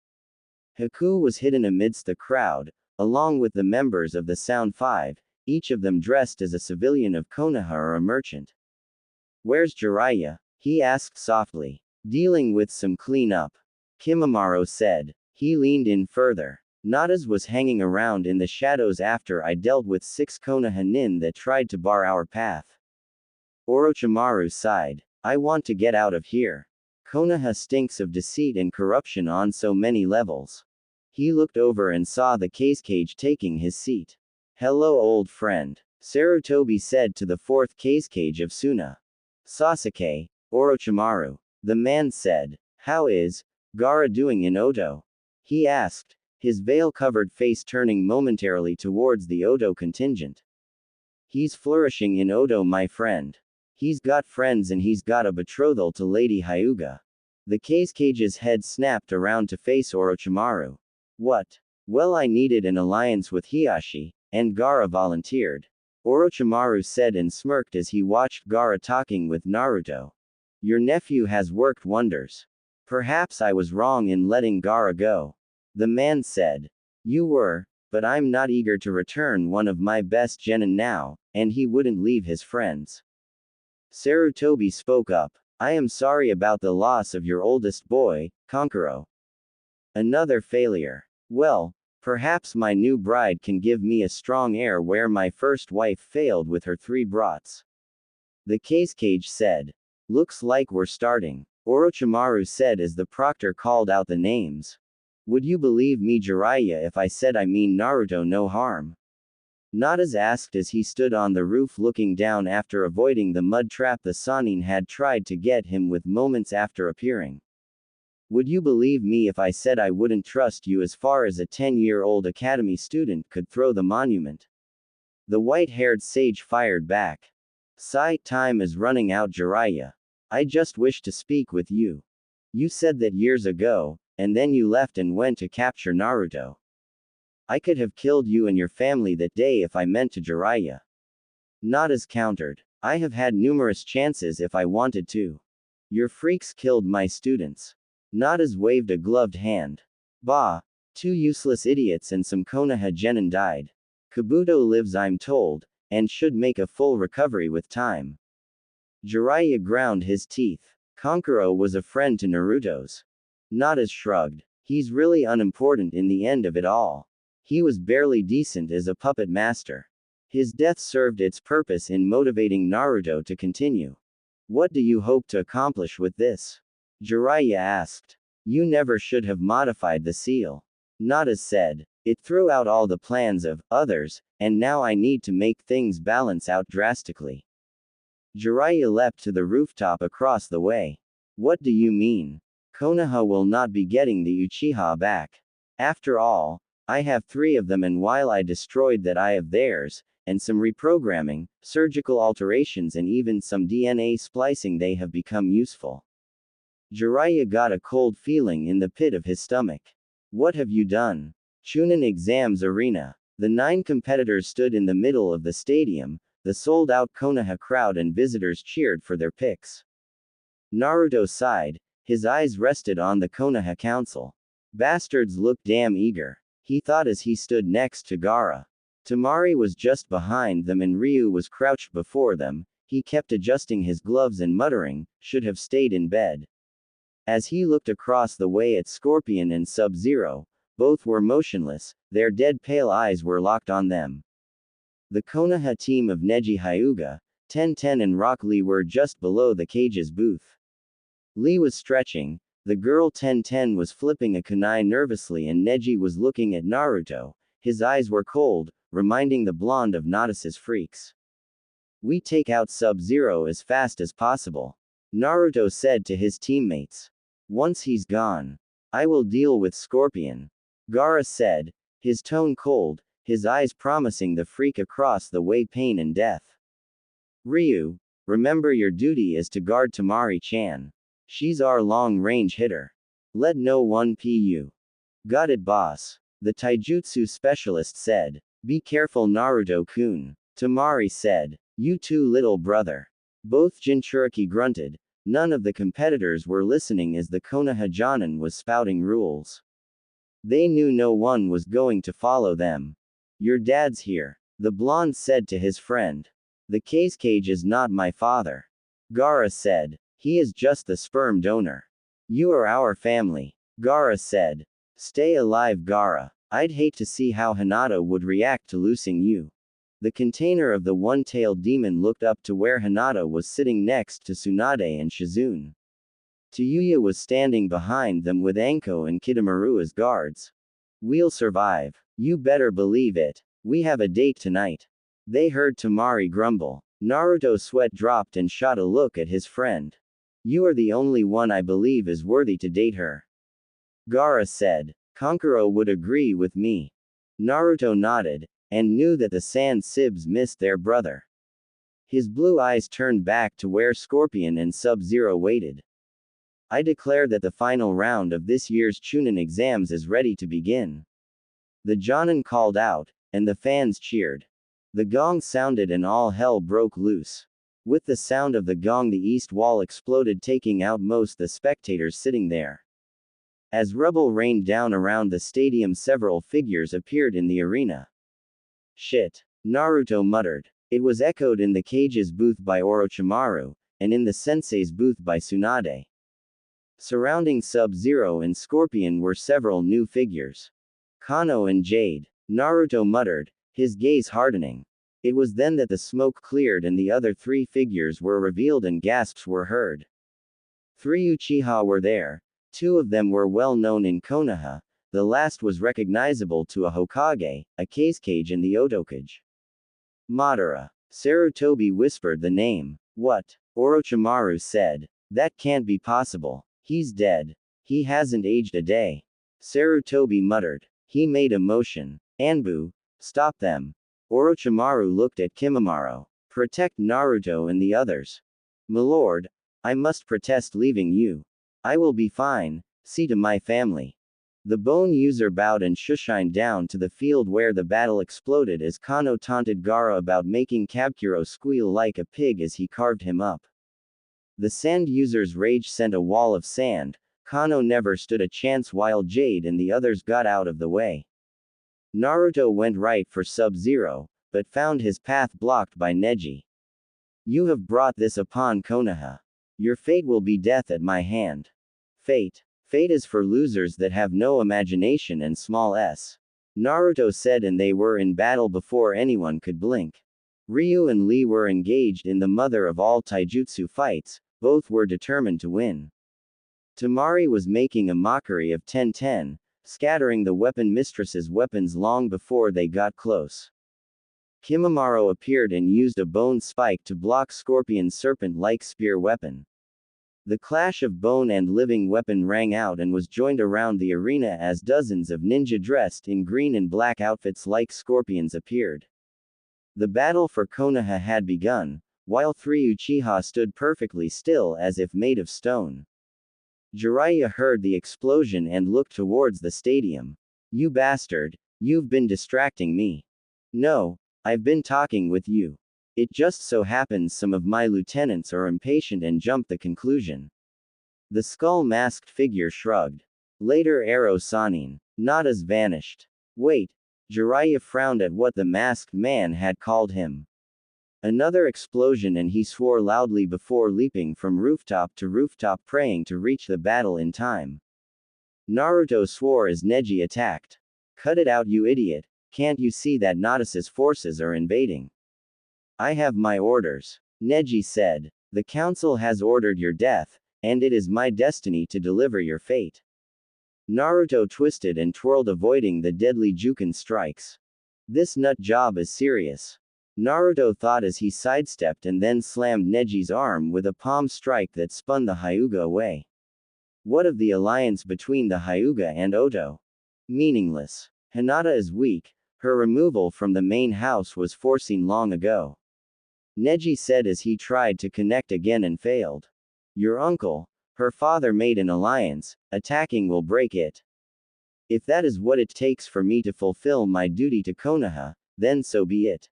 Haku was hidden amidst the crowd, along with the members of the Sound Five, each of them dressed as a civilian of Konoha or a merchant. Where's Jiraiya? He asked softly. Dealing with some cleanup. Kimimaro said. He leaned in further. Nadas was hanging around in the shadows after I dealt with 6 Konoha nin that tried to bar our path. Orochimaru sighed. I want to get out of here. Konoha stinks of deceit and corruption on so many levels. He looked over and saw the cage taking his seat. Hello, old friend. Sarutobi said to the 4th cage of Suna. Sasuke, Orochimaru. The man said. How is Gaara doing in Odo? He asked, his veil-covered face turning momentarily towards the Odo contingent. He's flourishing in Odo, my friend. He's got friends and he's got a betrothal to Lady Hyuga. The cage's head snapped around to face Orochimaru. What? Well, I needed an alliance with Hiashi, and Gaara volunteered. Orochimaru said and smirked as he watched Gaara talking with Naruto. Your nephew has worked wonders. Perhaps I was wrong in letting Gaara go. The man said. You were, but I'm not eager to return one of my best genin now, and he wouldn't leave his friends. Sarutobi spoke up. I am sorry about the loss of your oldest boy, Kankuro. Another failure. Well, perhaps my new bride can give me a strong heir where my first wife failed with her 3 brats. The cage said. Looks like we're starting. Orochimaru said as the proctor called out the names. Would you believe me, Jiraiya, if I said I mean Naruto no harm? Nadas asked as he stood on the roof looking down after avoiding the mud trap the Sannin had tried to get him with moments after appearing. Would you believe me if I said I wouldn't trust you as far as a 10-year-old academy student could throw the monument? The white-haired sage fired back. Sigh, time is running out, Jiraiya. I just wish to speak with you. You said that years ago, and then you left and went to capture Naruto. I could have killed you and your family that day if I meant to, Jiraiya. Nadas countered. I have had numerous chances if I wanted to. Your freaks killed my students. Nadas waved a gloved hand. Bah, 2 useless idiots and some Konoha genin died. Kabuto lives, I'm told, and should make a full recovery with time. Jiraiya ground his teeth. Kankuro was a friend to Naruto's. Nadas shrugged. He's really unimportant in the end of it all. He was barely decent as a puppet master. His death served its purpose in motivating Naruto to continue. What do you hope to accomplish with this? Jiraiya asked. You never should have modified the seal. Nadas said. It threw out all the plans of others, and now I need to make things balance out drastically. Jiraiya leapt to the rooftop across the way. What do you mean? Konoha will not be getting the Uchiha back. After all, I have 3 of them, and while I destroyed that I have theirs, and some reprogramming, surgical alterations, and even some DNA splicing, they have become useful. Jiraiya got a cold feeling in the pit of his stomach. What have you done? Chunin Exams Arena. The 9 competitors stood in the middle of the stadium, the sold-out Konoha crowd and visitors cheered for their picks. Naruto sighed, his eyes rested on the Konoha council. Bastards look damn eager, he thought as he stood next to Gaara. Temari was just behind them and Ryu was crouched before them. He kept adjusting his gloves and muttering, should have stayed in bed. As he looked across the way at Scorpion and Sub-Zero, both were motionless, their dead pale eyes were locked on them. The Konoha team of Neji Hyuga, Ten and Rock Lee were just below the cage's booth. Lee was stretching, the girl Ten was flipping a kunai nervously, and Neji was looking at Naruto. His eyes were cold, reminding the blonde of Nautilus's freaks. We take out Sub-Zero as fast as possible, Naruto said to his teammates. Once he's gone, I will deal with Scorpion, Gaara said, his tone cold, his eyes promising the freak across the way pain and death. Ryu, remember your duty is to guard Temari-chan. She's our long-range hitter. Let no one pu. Got it, boss. The taijutsu specialist said. Be careful, Naruto-kun. Temari said. You too, little brother. Both Jinchuriki grunted. None of the competitors were listening as the Konoha Jonin was spouting rules. They knew no one was going to follow them. Your dad's here, the blonde said to his friend. The cage is not my father, Gaara said. He is just the sperm donor. You are our family, Gaara said. Stay alive, Gaara. I'd hate to see how Hinata would react to losing you. The container of the one-tailed demon looked up to where Hinata was sitting next to Tsunade and Shizune. Tayuya was standing behind them with Anko and Kidomaru as guards. We'll survive. You better believe it. We have a date tonight. They heard Temari grumble. Naruto's sweat dropped and shot a look at his friend. You are the only one I believe is worthy to date her, Gaara said. Kankuro would agree with me. Naruto nodded, and knew that the Sand Sibs missed their brother. His blue eyes turned back to where Scorpion and Sub-Zero waited. I declare that the final round of this year's Chunin exams is ready to begin. The Jonin called out, and the fans cheered. The gong sounded and all hell broke loose. With the sound of the gong, the east wall exploded, taking out most the spectators sitting there. As rubble rained down around the stadium, several figures appeared in the arena. Shit, Naruto muttered. It was echoed in the cage's booth by Orochimaru, and in the sensei's booth by Tsunade. Surrounding Sub-Zero and Scorpion were several new figures. Kano and Jade, Naruto muttered, his gaze hardening. It was then that the smoke cleared and the other 3 figures were revealed and gasps were heard. 3 Uchiha were there. 2 of them were well known in Konoha, the last was recognizable to a Hokage, a Kazekage and the Otokage. Madara. Sarutobi whispered the name. What? Orochimaru said. That can't be possible. He's dead. He hasn't aged a day. Sarutobi muttered. He made a motion. Anbu, stop them. Orochimaru looked at Kimimaro. Protect Naruto and the others. Milord, I must protest leaving you. I will be fine, see to my family. The bone user bowed and shushined down to the field where the battle exploded as Kano taunted Gaara about making Kabukicho squeal like a pig as he carved him up. The sand user's rage sent a wall of sand. Kano never stood a chance while Jade and the others got out of the way. Naruto went right for Sub-Zero, but found his path blocked by Neji. You have brought this upon Konoha. Your fate will be death at my hand. Fate. Fate is for losers that have no imagination and small s. Naruto said, and they were in battle before anyone could blink. Ryu and Lee were engaged in the mother of all taijutsu fights, both were determined to win. Temari was making a mockery of Ten, scattering the weapon mistress's weapons long before they got close. Kimimaro appeared and used a bone spike to block Scorpion's serpent-like spear weapon. The clash of bone and living weapon rang out and was joined around the arena as dozens of ninja dressed in green and black outfits like scorpions appeared. The battle for Konoha had begun, while 3 Uchiha stood perfectly still as if made of stone. Jiraiya heard the explosion and looked towards the stadium. "You bastard, you've been distracting me." "No, I've been talking with you. It just so happens some of my lieutenants are impatient and jump the conclusion." The skull-masked figure shrugged. Later arrow Sannin. Nada's vanished. "Wait." Jiraiya frowned at what the masked man had called him. Another explosion and he swore loudly before leaping from rooftop to rooftop praying to reach the battle in time. Naruto swore as Neji attacked. "Cut it out, you idiot. Can't you see that Naruto's forces are invading?" "I have my orders," Neji said. "The council has ordered your death, and it is my destiny to deliver your fate." Naruto twisted and twirled, avoiding the deadly Juken strikes. "This nut job is serious," Naruto thought as he sidestepped and then slammed Neji's arm with a palm strike that spun the Hyuga away. What of the alliance between the Hyuga and Oto? Meaningless. Hinata is weak, her removal from the main house was foreseen long ago. Neji said as he tried to connect again and failed. "Your uncle, her father made an alliance, attacking will break it. If that is what it takes for me to fulfill my duty to Konoha, then so be it,"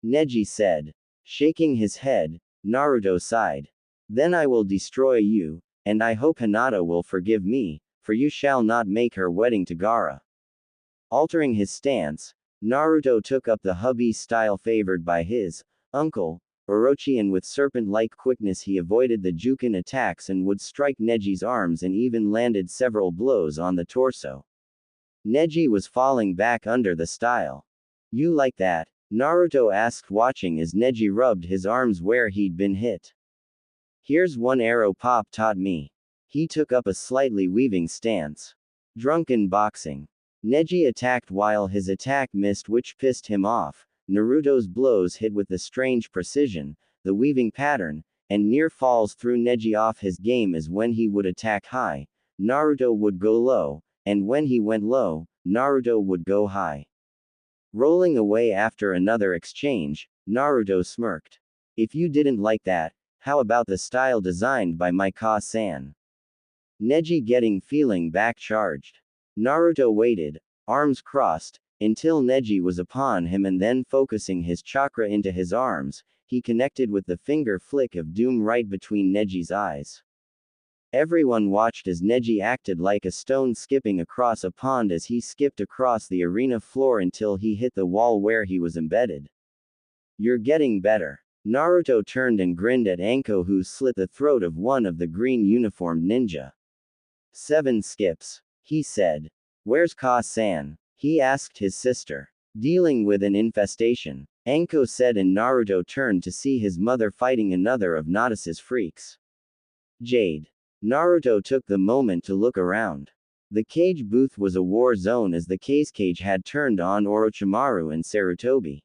Neji said. Shaking his head, Naruto sighed. "Then I will destroy you, and I hope Hinata will forgive me, for you shall not make her wedding to Gaara." Altering his stance, Naruto took up the hubby style favored by his uncle, Orochi, and with serpent-like quickness he avoided the Juken attacks and would strike Neji's arms and even landed several blows on the torso. Neji was falling back under the style. "You like that?" Naruto asked, watching as Neji rubbed his arms where he'd been hit. "Here's one arrow Pop taught me." He took up a slightly weaving stance. Drunken boxing. Neji attacked while his attack missed, which pissed him off. Naruto's blows hit with the strange precision, the weaving pattern, and near falls threw Neji off his game, as when he would attack high, Naruto would go low, and when he went low, Naruto would go high. Rolling away after another exchange, Naruto smirked. "If you didn't like that, how about the style designed by my Ka-san?" Neji getting feeling back charged. Naruto waited, arms crossed, until Neji was upon him, and then focusing his chakra into his arms, he connected with the finger flick of doom right between Neji's eyes. Everyone watched as Neji acted like a stone skipping across a pond as he skipped across the arena floor until he hit the wall where he was embedded. "You're getting better." Naruto turned and grinned at Anko, who slit the throat of one of the green uniformed ninja. "7 skips," he said. "Where's Ka-san?" he asked his sister. "Dealing with an infestation," Anko said, and Naruto turned to see his mother fighting another of Naruto's freaks. Jade. Naruto took the moment to look around. The cage booth was a war zone as the cage had turned on Orochimaru and Sarutobi.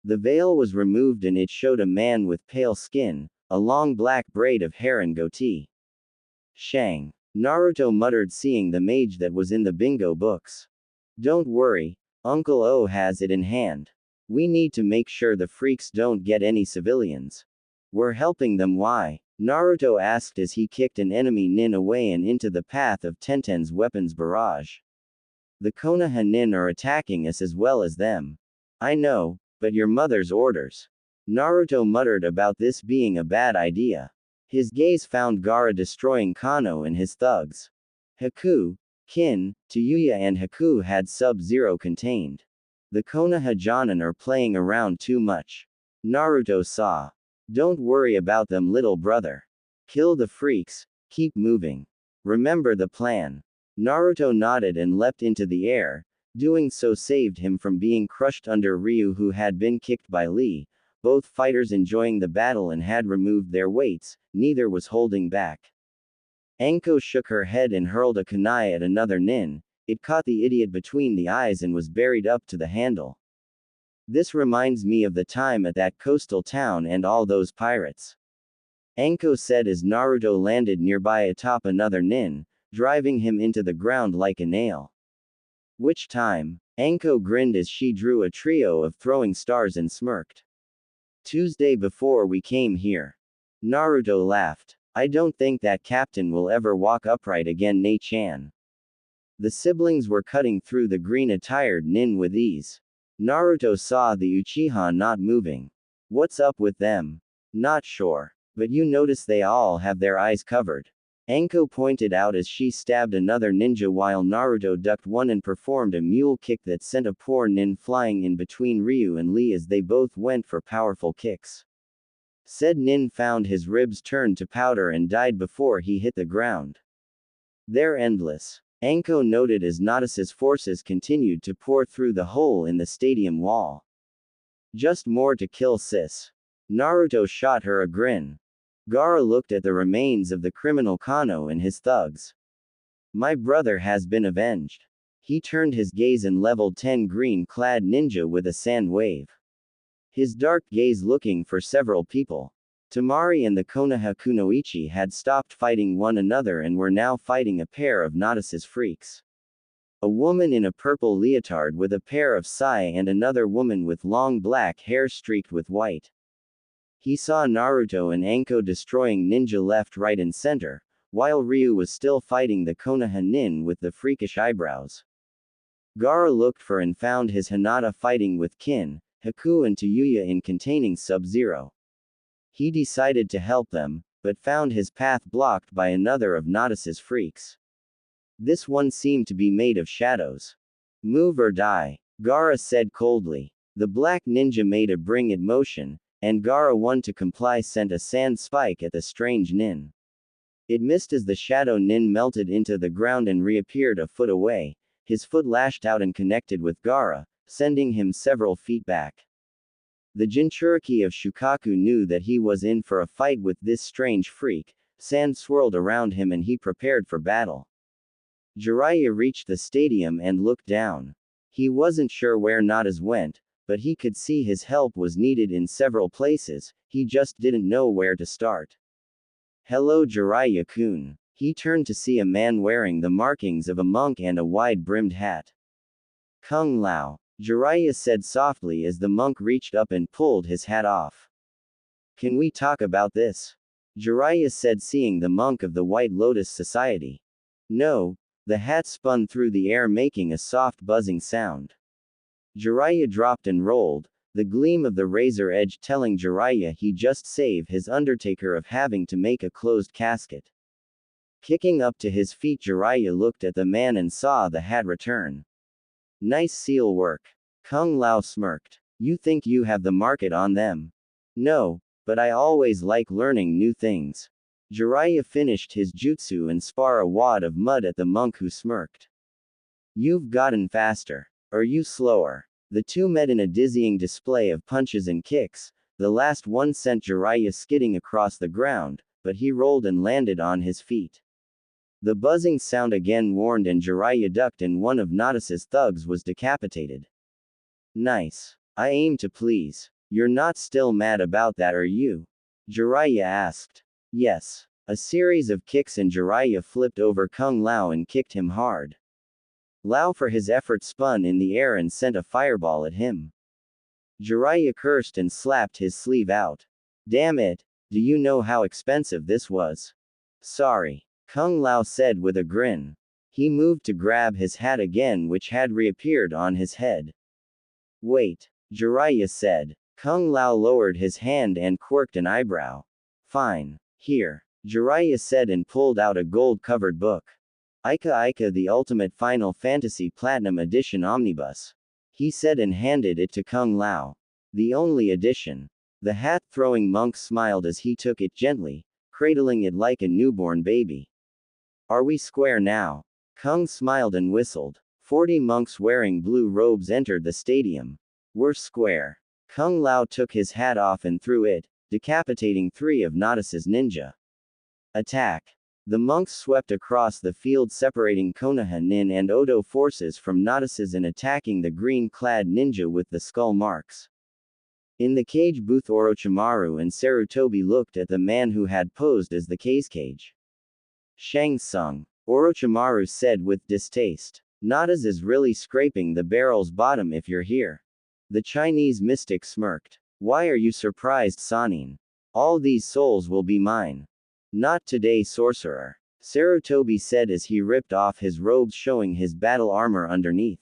The veil was removed and it showed a man with pale skin, a long black braid of hair and goatee. "Shang," Naruto muttered, seeing the mage that was in the bingo books. "Don't worry, Uncle O has it in hand. We need to make sure the freaks don't get any civilians." "We're helping them, why?" Naruto asked as he kicked an enemy nin away and into the path of Tenten's weapons barrage. "The Konoha nin are attacking us as well as them." "I know, but your mother's orders." Naruto muttered about this being a bad idea. His gaze found Gaara destroying Kano and his thugs. Haku, Kin, Tayuya and Haku had Sub-Zero contained. The Konoha Jonin are playing around too much. Naruto saw. "Don't worry about them, little brother. Kill the freaks, keep moving. Remember the plan." Naruto nodded and leapt into the air. Doing so saved him from being crushed under Ryu, who had been kicked by Lee. Both fighters enjoying the battle and had removed their weights, neither was holding back. Anko shook her head and hurled a kunai at another nin. It caught the idiot between the eyes and was buried up to the handle. This reminds me of the time at that coastal town and all those pirates. Anko said as Naruto landed nearby atop another nin, driving him into the ground like a nail. Which time? Anko grinned as she drew a trio of throwing stars and smirked. Tuesday before we came here. Naruto laughed. I don't think that captain will ever walk upright again, Ne-chan. The siblings were cutting through the green-attired nin with ease. Naruto saw the Uchiha not moving. What's up with them? Not sure. But you notice they all have their eyes covered. Anko pointed out as she stabbed another ninja while Naruto ducked one and performed a mule kick that sent a poor nin flying in between Ryu and Lee as they both went for powerful kicks. Said nin found his ribs turned to powder and died before he hit the ground. They're endless. Anko noted as Naruto's forces continued to pour through the hole in the stadium wall. Just more to kill, sis. Naruto shot her a grin. Gaara looked at the remains of the criminal Kano and his thugs. My brother has been avenged. He turned his gaze and leveled 10 green-clad ninja with a sand wave. His dark gaze looking for several people. Tamari and the Konoha Kunoichi had stopped fighting one another and were now fighting a pair of Naruto's freaks. A woman in a purple leotard with a pair of sai and another woman with long black hair streaked with white. He saw Naruto and Anko destroying ninja left, right and center, while Ryu was still fighting the Konoha nin with the freakish eyebrows. Gaara looked for and found his Hinata fighting with Kin, Haku and Tayuya in containing Sub-Zero. He decided to help them, but found his path blocked by another of Naruto's freaks. This one seemed to be made of shadows. Move or die, Gaara said coldly. The black ninja made a bring it motion, and Gaara, one to comply, sent a sand spike at the strange nin. It missed as the shadow nin melted into the ground and reappeared a foot away. His foot lashed out and connected with Gaara, sending him several feet back. The Jinchuriki of Shukaku knew that he was in for a fight with this strange freak. Sand swirled around him and he prepared for battle. Jiraiya reached the stadium and looked down. He wasn't sure where Naruto went, but he could see his help was needed in several places, he just didn't know where to start. Hello Jiraiya-kun. He turned to see a man wearing the markings of a monk and a wide-brimmed hat. Kung Lao, Jiraiya said softly as the monk reached up and pulled his hat off. Can we talk about this? Jiraiya said, seeing the monk of the White Lotus Society. No. The hat spun through the air making a soft buzzing sound. Jiraiya dropped and rolled, the gleam of the razor edge telling Jiraiya he just saved his undertaker of having to make a closed casket. Kicking up to his feet, Jiraiya looked at the man and saw the hat return. Nice seal work. Kung Lao smirked. You think you have the market on them? No, but I always like learning new things. Jiraiya finished his jutsu and spar a wad of mud at the monk, who smirked. You've gotten faster. Are you slower? The two met in a dizzying display of punches and kicks. The last one sent Jiraiya skidding across the ground, but he rolled and landed on his feet. The buzzing sound again warned and Jiraiya ducked and one of Naruto's thugs was decapitated. Nice. I aim to please. You're not still mad about that, are you? Jiraiya asked. Yes. A series of kicks and Jiraiya flipped over Kung Lao and kicked him hard. Lao for his effort spun in the air and sent a fireball at him. Jiraiya cursed and slapped his sleeve out. Damn it, do you know how expensive this was? Sorry. Kung Lao said with a grin. He moved to grab his hat again, which had reappeared on his head. Wait, Jiraiya said. Kung Lao lowered his hand and quirked an eyebrow. Fine. Here, Jiraiya said and pulled out a gold-covered book. Ica Ica, the Ultimate Final Fantasy Platinum Edition Omnibus. He said and handed it to Kung Lao. The only edition. The hat-throwing monk smiled as he took it gently, cradling it like a newborn baby. Are we square now? Kung smiled and whistled. 40 monks wearing blue robes entered the stadium. We're square. Kung Lao took his hat off and threw it, decapitating 3 of Naruto's ninja. Attack. The monks swept across the field separating Konoha nin and Odo forces from notices and attacking the green-clad ninja with the skull marks. In the cage booth Orochimaru and Sarutobi looked at the man who had posed as the cage. Shang Tsung. Orochimaru said with distaste. Nada's is really scraping the barrel's bottom if you're here. The Chinese mystic smirked. Why are you surprised, Sannin? All these souls will be mine. Not today, sorcerer. Sarutobi said as he ripped off his robes showing his battle armor underneath.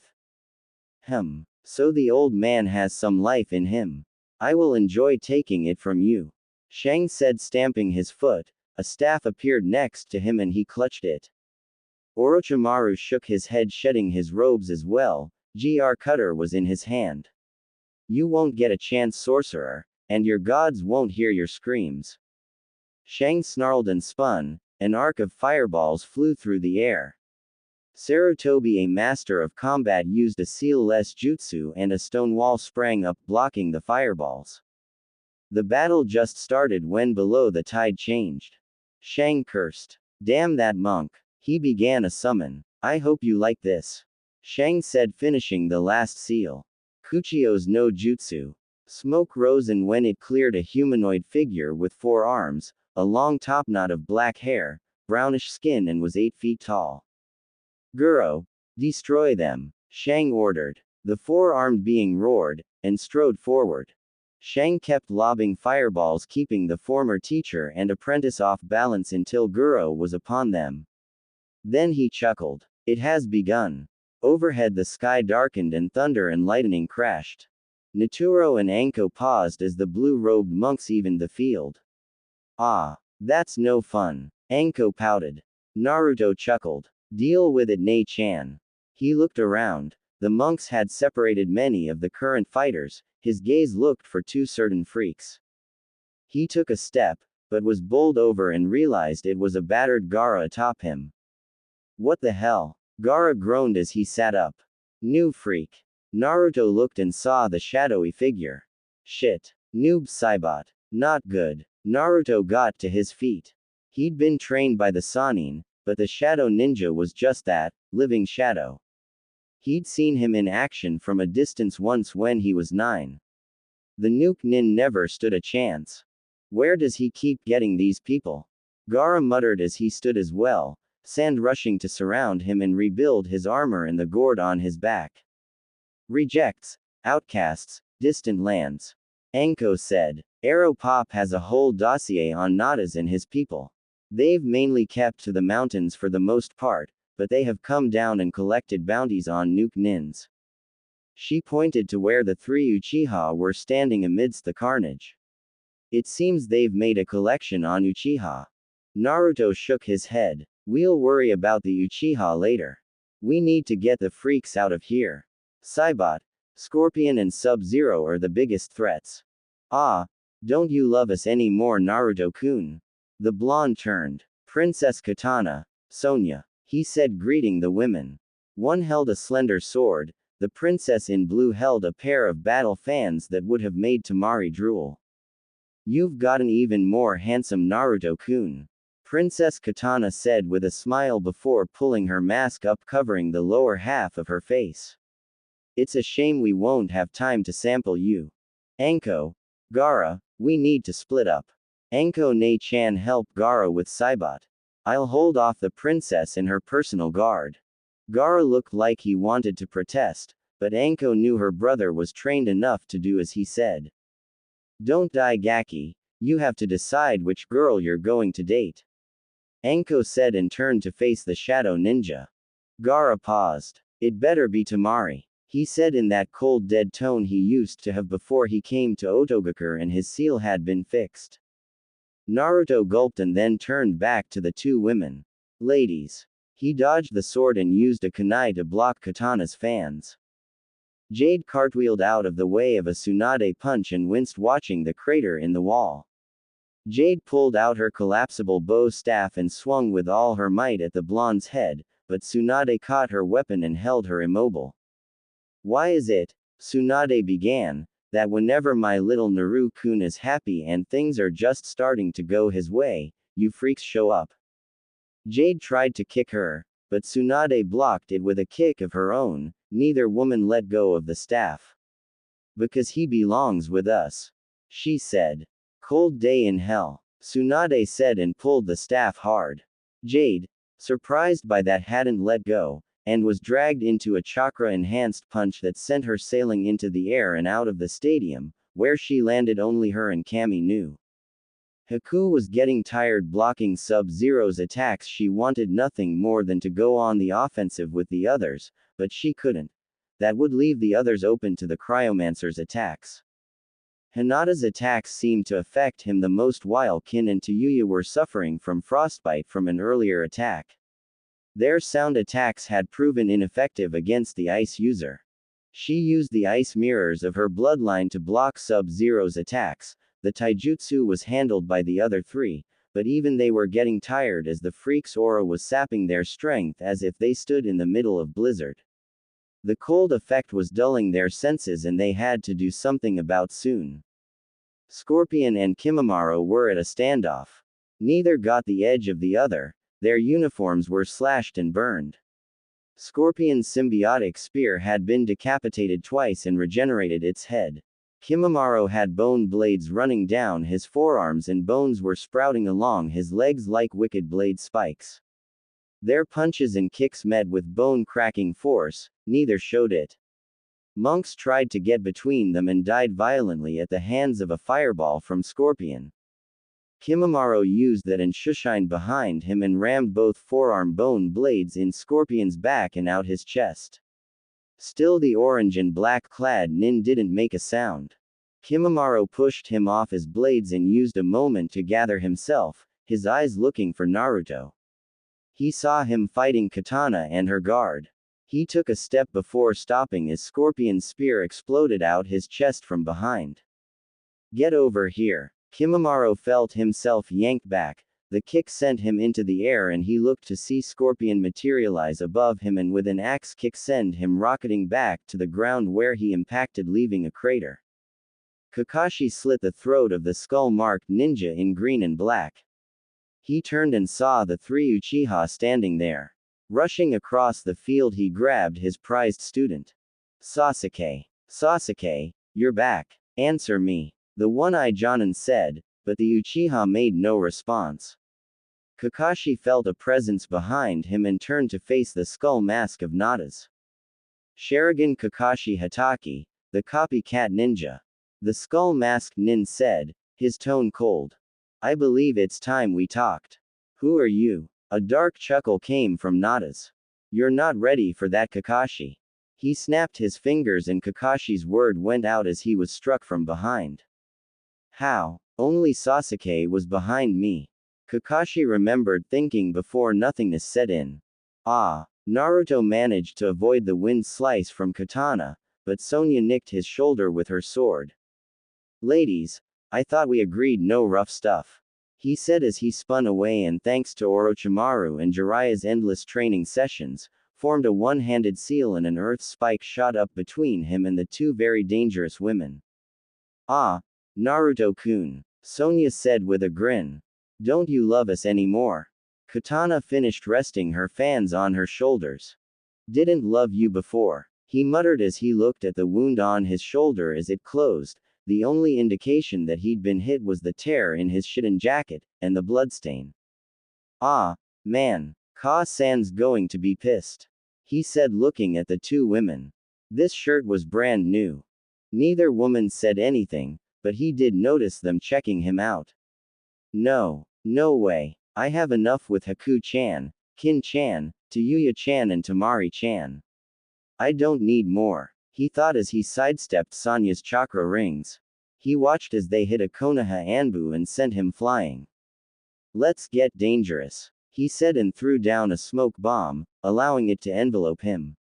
So the old man has some life in him. I will enjoy taking it from you. Shang said stamping his foot. A staff appeared next to him and he clutched it. Orochimaru shook his head shedding his robes as well. Gr cutter was in his hand. You won't get a chance, sorcerer, and your gods won't hear your screams. Shang snarled and spun. An arc of fireballs flew through the air. Sarutobi, a master of combat, used a seal-less jutsu and a stone wall sprang up blocking the fireballs. The battle just started when below the tide changed. Shang cursed. Damn that monk. He began a summon. I hope you like this. Shang said finishing the last seal. Kuchio's no jutsu. Smoke rose and when it cleared a humanoid figure with 4 arms, a long topknot of black hair, brownish skin and was 8 feet tall. Guro, destroy them, Shang ordered. The 4-armed being roared, and strode forward. Shang kept lobbing fireballs keeping the former teacher and apprentice off balance until Guro was upon them. Then he chuckled. It has begun. Overhead the sky darkened and thunder and lightning crashed. Naturo and Anko paused as the blue-robed monks evened the field. Ah, that's no fun. Anko pouted. Naruto chuckled. Deal with it, Nei-chan. He looked around. The monks had separated many of the current fighters. His gaze looked for 2 certain freaks. He took a step, but was bowled over and realized it was a battered Gaara atop him. What the hell? Gaara groaned as he sat up. New freak. Naruto looked and saw the shadowy figure. Shit. Noob Saibot. Not good. Naruto got to his feet. He'd been trained by the Sannin, but the shadow ninja was just that, living shadow. He'd seen him in action from a distance once when he was 9. The nuke nin never stood a chance. Where does he keep getting these people? Gaara muttered as he stood as well, sand rushing to surround him and rebuild his armor and the gourd on his back. Rejects. Outcasts. Distant lands. Anko said. Arrow Pop has a whole dossier on Nadas and his people. They've mainly kept to the mountains for the most part, but they have come down and collected bounties on nuke nins. She pointed to where the 3 Uchiha were standing amidst the carnage. It seems they've made a collection on Uchiha. Naruto shook his head. We'll worry about the Uchiha later. We need to get the freaks out of here. Saibot, Scorpion and Sub-Zero are the biggest threats. Ah, don't you love us any more, Naruto-kun? The blonde turned. Princess Katana, Sonia, he said, greeting the women. One held a slender sword, the princess in blue held a pair of battle fans that would have made Tamari drool. You've gotten even more handsome, Naruto-kun. Princess Katana said with a smile before pulling her mask up covering the lower half of her face. It's a shame we won't have time to sample you. Anko, Gaara, we need to split up. Anko Nei-chan helped Gaara with Saibot. I'll hold off the princess and her personal guard. Gaara looked like he wanted to protest, but Anko knew her brother was trained enough to do as he said. Don't die, Gaki. You have to decide which girl you're going to date. Anko said and turned to face the shadow ninja. Gaara paused. It better be Tamari, he said in that cold dead tone he used to have before he came to Otogakure and his seal had been fixed. Naruto gulped and then turned back to the 2 women. Ladies. He dodged the sword and used a kunai to block Katana's fans. Jade cartwheeled out of the way of a Tsunade punch and winced watching the crater in the wall. Jade pulled out her collapsible bow staff and swung with all her might at the blonde's head, but Tsunade caught her weapon and held her immobile. Why is it, Tsunade began, that whenever my little Naru-kun is happy and things are just starting to go his way, you freaks show up? Jade tried to kick her, but Tsunade blocked it with a kick of her own. Neither woman let go of the staff. Because he belongs with us, she said. Cold day in hell, Tsunade said and pulled the staff hard. Jade, surprised by that, hadn't let go, and was dragged into a chakra-enhanced punch that sent her sailing into the air and out of the stadium, where she landed only her and Kami knew. Haku was getting tired blocking Sub-Zero's attacks. She wanted nothing more than to go on the offensive with the others, but she couldn't. That would leave the others open to the Cryomancer's attacks. Hinata's attacks seemed to affect him the most, while Kin and Tayuya were suffering from frostbite from an earlier attack. Their sound attacks had proven ineffective against the ice user. She used the ice mirrors of her bloodline to block Sub-Zero's attacks. The taijutsu was handled by the other three, but even they were getting tired as the freak's aura was sapping their strength as if they stood in the middle of blizzard. The cold effect was dulling their senses and they had to do something about soon. Scorpion and Kimimaro were at a standoff. Neither got the edge of the other. Their uniforms were slashed and burned. Scorpion's symbiotic spear had been decapitated twice and regenerated its head. Kimimaro had bone blades running down his forearms and bones were sprouting along his legs like wicked blade spikes. Their punches and kicks met with bone-cracking force, neither showed it. Monks tried to get between them and died violently at the hands of a fireball from Scorpion. Kimimaro used that and shushined behind him and rammed both forearm bone blades in Scorpion's back and out his chest. Still the orange and black-clad nin didn't make a sound. Kimimaro pushed him off his blades and used a moment to gather himself, his eyes looking for Naruto. He saw him fighting Katana and her guard. He took a step before stopping as Scorpion's spear exploded out his chest from behind. Get over here. Kimimaro felt himself yanked back. The kick sent him into the air and he looked to see Scorpion materialize above him and with an axe kick send him rocketing back to the ground where he impacted, leaving a crater. Kakashi slit the throat of the skull-marked ninja in green and black. He turned and saw the three Uchiha standing there. Rushing across the field he grabbed his prized student. Sasuke. Sasuke, you're back. Answer me. The one-eyed Jonin said, but the Uchiha made no response. Kakashi felt a presence behind him and turned to face the skull mask of Nada's. Sharingan Kakashi Hatake, the copycat ninja. The skull-masked nin said, his tone cold. I believe it's time we talked. Who are you? A dark chuckle came from Nada's. You're not ready for that, Kakashi. He snapped his fingers and Kakashi's word went out as he was struck from behind. How? Only Sasuke was behind me. Kakashi remembered thinking before nothingness set in. Ah. Naruto managed to avoid the wind slice from Katana, but Sonya nicked his shoulder with her sword. Ladies, I thought we agreed no rough stuff. He said as he spun away and thanks to Orochimaru and Jiraiya's endless training sessions, formed a one-handed seal and an earth spike shot up between him and the two very dangerous women. Ah, Naruto-kun, Sonya said with a grin. Don't you love us anymore? Katana finished resting her fans on her shoulders. Didn't love you before, he muttered as he looked at the wound on his shoulder as it closed. The only indication that he'd been hit was the tear in his shitten jacket, and the bloodstain. Ah, man, Ka-san's going to be pissed. He said looking at the two women. This shirt was brand new. Neither woman said anything, but he did notice them checking him out. No way. I have enough with Haku-chan, Kin-chan, Tayuya-chan and Tamari-chan. I don't need more, he thought as he sidestepped Sonya's chakra rings. He watched as they hit a Konoha Anbu and sent him flying. Let's get dangerous, he said and threw down a smoke bomb, allowing it to envelope him.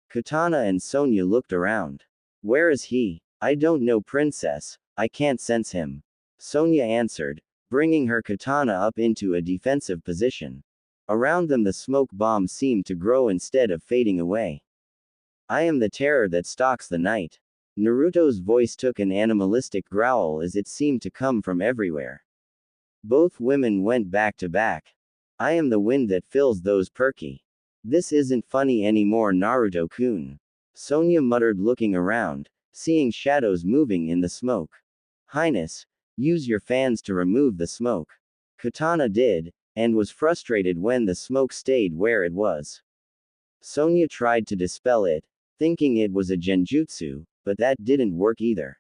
Katana and Sonya looked around. Where is he? I don't know, princess, I can't sense him. Sonya answered, bringing her katana up into a defensive position. Around them the smoke bomb seemed to grow instead of fading away. I am the terror that stalks the night. Naruto's voice took an animalistic growl as it seemed to come from everywhere. Both women went back to back. I am the wind that fills those perky. This isn't funny anymore, Naruto-kun. Sonia muttered, looking around, seeing shadows moving in the smoke. Highness, use your fans to remove the smoke. Katana did, and was frustrated when the smoke stayed where it was. Sonia tried to dispel it, thinking it was a genjutsu, but that didn't work either.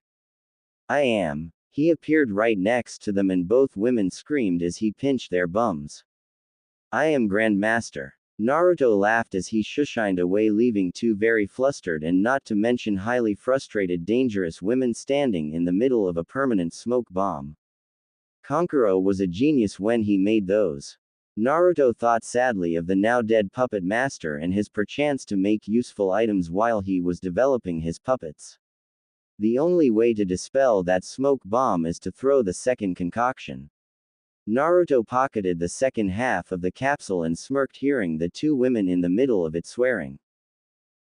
I am. He appeared right next to them and both women screamed as he pinched their bums. I am Grandmaster. Naruto laughed as he shushined away, leaving two very flustered and not to mention highly frustrated dangerous women standing in the middle of a permanent smoke bomb. Kankuro was a genius when he made those. Naruto thought sadly of the now dead puppet master and his perchance to make useful items while he was developing his puppets. The only way to dispel that smoke bomb is to throw the second concoction. Naruto pocketed the second half of the capsule and smirked, hearing the two women in the middle of it swearing.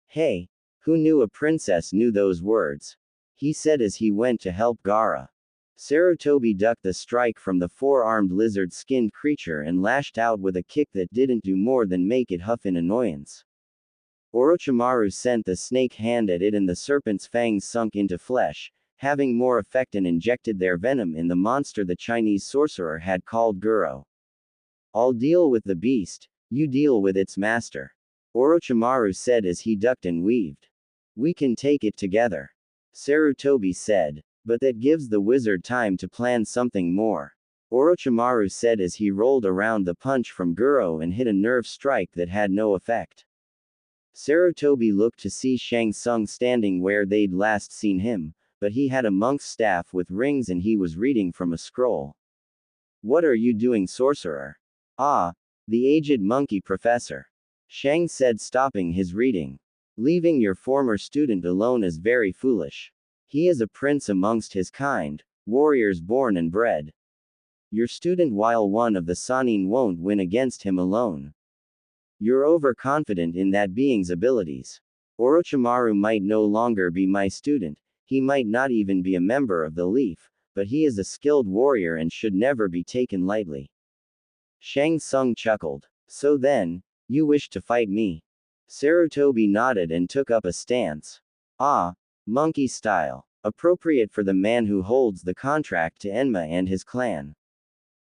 Hey, who knew a princess knew those words? He said as he went to help Gaara. Sarutobi ducked the strike from the four-armed lizard-skinned creature and lashed out with a kick that didn't do more than make it huff in annoyance. Orochimaru sent the snake hand at it and the serpent's fangs sunk into flesh, having more effect, and injected their venom in the monster the Chinese sorcerer had called Guro. I'll deal with the beast, you deal with its master. Orochimaru said as he ducked and weaved. We can take it together. Sarutobi said. But that gives the wizard time to plan something more. Orochimaru said as he rolled around the punch from Guro and hit a nerve strike that had no effect. Sarutobi looked to see Shang Tsung standing where they'd last seen him, but he had a monk's staff with rings and he was reading from a scroll. What are you doing, sorcerer? Ah, the aged monkey professor. Shang said, stopping his reading. Leaving your former student alone is very foolish. He is a prince amongst his kind, warriors born and bred. Your student, while one of the Sannin, won't win against him alone. You're overconfident in that being's abilities. Orochimaru might no longer be my student, he might not even be a member of the Leaf, but he is a skilled warrior and should never be taken lightly. Shang Tsung chuckled. So then, you wish to fight me? Sarutobi nodded and took up a stance. Ah, monkey style. Appropriate for the man who holds the contract to Enma and his clan.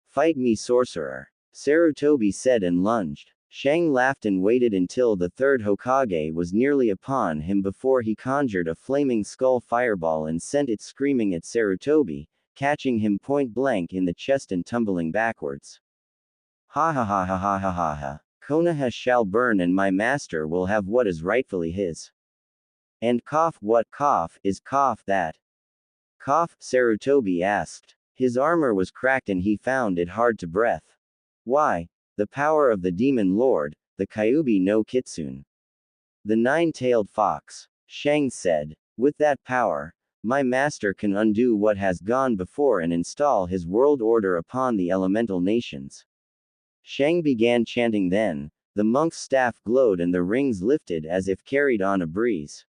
Fight me, sorcerer. Sarutobi said and lunged. Shang laughed and waited until the third Hokage was nearly upon him before he conjured a flaming skull fireball and sent it screaming at Sarutobi, catching him point blank in the chest and tumbling backwards. Ha ha ha ha ha ha ha ha. Konoha shall burn and my master will have what is rightfully his. And cough, what cough is cough that? Cough, Sarutobi asked. His armor was cracked and he found it hard to breath. Why? The power of the demon lord, the Kyuubi no Kitsune. The nine-tailed fox. Shang said. With that power, my master can undo what has gone before and install his world order upon the elemental nations. Shang began chanting. Then, the monk's staff glowed and the rings lifted as if carried on a breeze.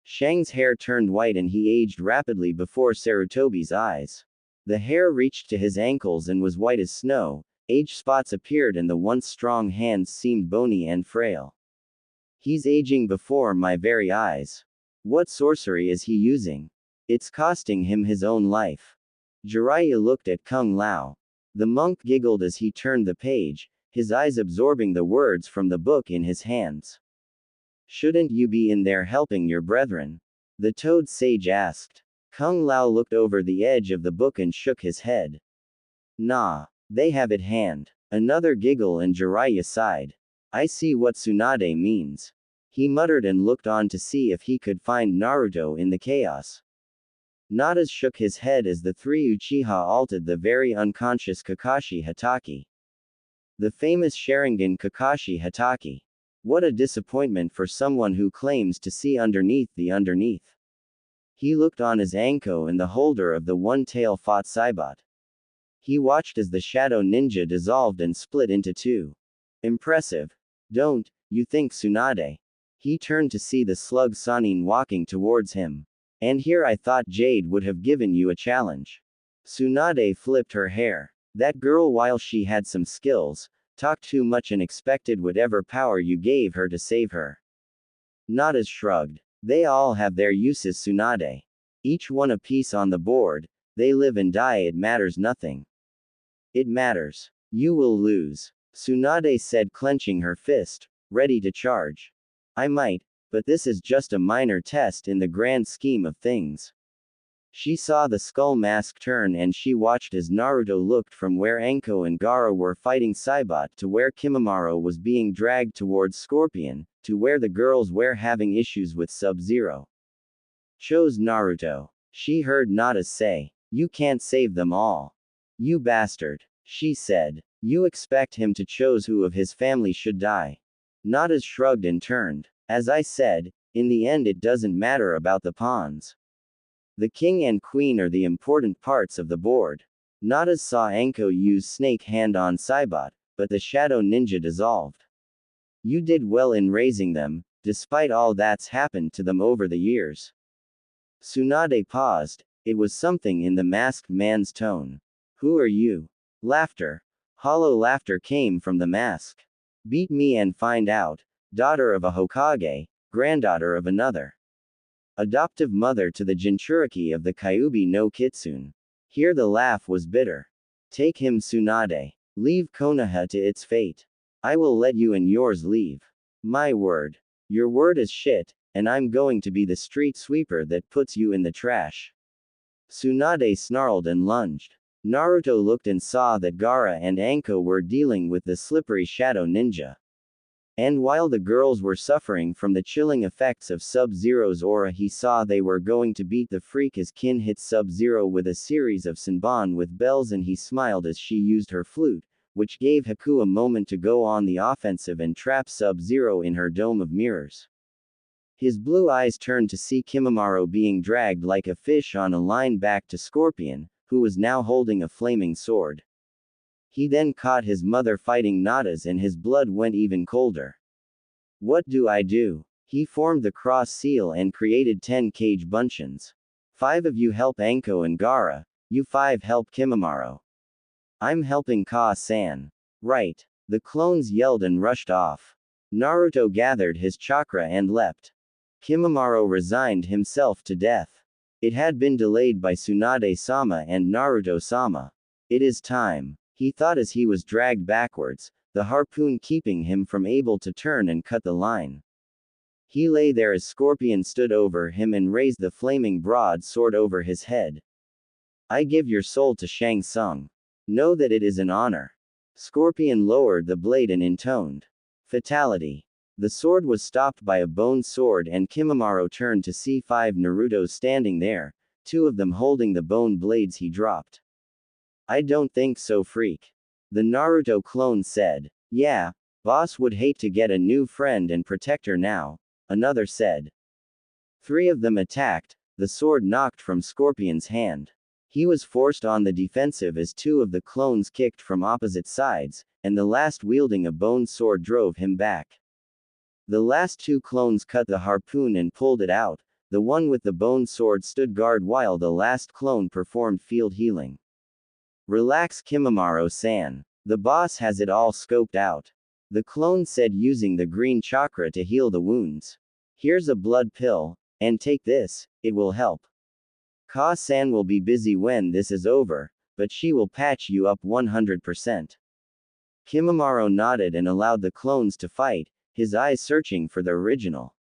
Shang's hair turned white and he aged rapidly before Sarutobi's eyes. The hair reached to his ankles and was white as snow. Age spots appeared and the once strong hands seemed bony and frail. He's aging before my very eyes. What sorcery is he using? It's costing him his own life. Jiraiya looked at Kung Lao. The monk giggled as he turned the page, his eyes absorbing the words from the book in his hands. Shouldn't you be in there helping your brethren? The toad sage asked. Kung Lao looked over the edge of the book and shook his head. Nah. They have it hand. Another giggle and Jiraiya sighed. I see what Tsunade means. He muttered and looked on to see if he could find Naruto in the chaos. Nada shook his head as the three Uchiha alted the very unconscious Kakashi Hatake. The famous Sharingan Kakashi Hatake. What a disappointment for someone who claims to see underneath the underneath. He looked on as Anko and the holder of the one-tail fought Saibot. He watched as the shadow ninja dissolved and split into two. Impressive. Don't you think, Tsunade? He turned to see the slug Sannin walking towards him. And here I thought Jade would have given you a challenge. Tsunade flipped her hair. That girl, while she had some skills, Talked too much and expected whatever power you gave her to save her. Nada shrugged. They all have their uses, Tsunade. Each one a piece on the board, they live and die, it matters nothing. It matters. You will lose. Tsunade said, clenching her fist, ready to charge. I might, but this is just a minor test in the grand scheme of things. She saw the skull mask turn and she watched as Naruto looked from where Anko and Gaara were fighting Saibot to where Kimimaro was being dragged towards Scorpion, to where the girls were having issues with Sub-Zero. Chose Naruto. She heard Nada say, "You can't save them all. You bastard," she said. "You expect him to choose who of his family should die." Nada shrugged and turned. As I said, in the end it doesn't matter about the pawns. The king and queen are the important parts of the board. Nada saw Anko use snake hand on Saibot, but the shadow ninja dissolved. You did well in raising them, despite all that's happened to them over the years. Tsunade paused. It was something in the masked man's tone. Who are you? Laughter. Hollow laughter came from the mask. Beat me and find out. Daughter of a Hokage, granddaughter of another. Adoptive mother to the Jinchuriki of the Kyuubi no Kitsune. Here the laugh was bitter. Take him, Tsunade. Leave Konoha to its fate. I will let you and yours leave. My word. Your word is shit, and I'm going to be the street sweeper that puts you in the trash. Tsunade snarled and lunged. Naruto looked and saw that Gaara and Anko were dealing with the slippery shadow ninja. And while the girls were suffering from the chilling effects of Sub-Zero's aura, he saw they were going to beat the freak as Kin hit Sub-Zero with a series of Senbon with bells, and he smiled as she used her flute, which gave Haku a moment to go on the offensive and trap Sub-Zero in her dome of mirrors. His blue eyes turned to see Kimimaro being dragged like a fish on a line back to Scorpion, who was now holding a flaming sword. He then caught his mother fighting Nada's and his blood went even colder. What do I do? He formed the cross seal and created 10 cage buncheons. 5 of you help Anko and Gaara, you 5 help Kimimaro. I'm helping Ka-san. Right. The clones yelled and rushed off. Naruto gathered his chakra and leapt. Kimimaro resigned himself to death. It had been delayed by Tsunade-sama and Naruto-sama. It is time. He thought as he was dragged backwards, the harpoon keeping him from able to turn and cut the line. He lay there as Scorpion stood over him and raised the flaming broadsword over his head. I give your soul to Shang Tsung. Know that it is an honor. Scorpion lowered the blade and intoned. Fatality. The sword was stopped by a bone sword and Kimimaro turned to see 5 Narutos standing there, 2 of them holding the bone blades he dropped. I don't think so, freak. The Naruto clone said. Yeah, boss would hate to get a new friend and protector now, another said. 3 of them attacked, the sword knocked from Scorpion's hand. He was forced on the defensive as 2 of the clones kicked from opposite sides, and the last wielding a bone sword drove him back. The last 2 clones cut the harpoon and pulled it out, the one with the bone sword stood guard while the last clone performed field healing. Relax, Kimimaro-san. The boss has it all scoped out. The clone said, using the green chakra to heal the wounds. Here's a blood pill, and take this, it will help. Ka-san will be busy when this is over, but she will patch you up 100%. Kimimaro nodded and allowed the clones to fight, his eyes searching for the original.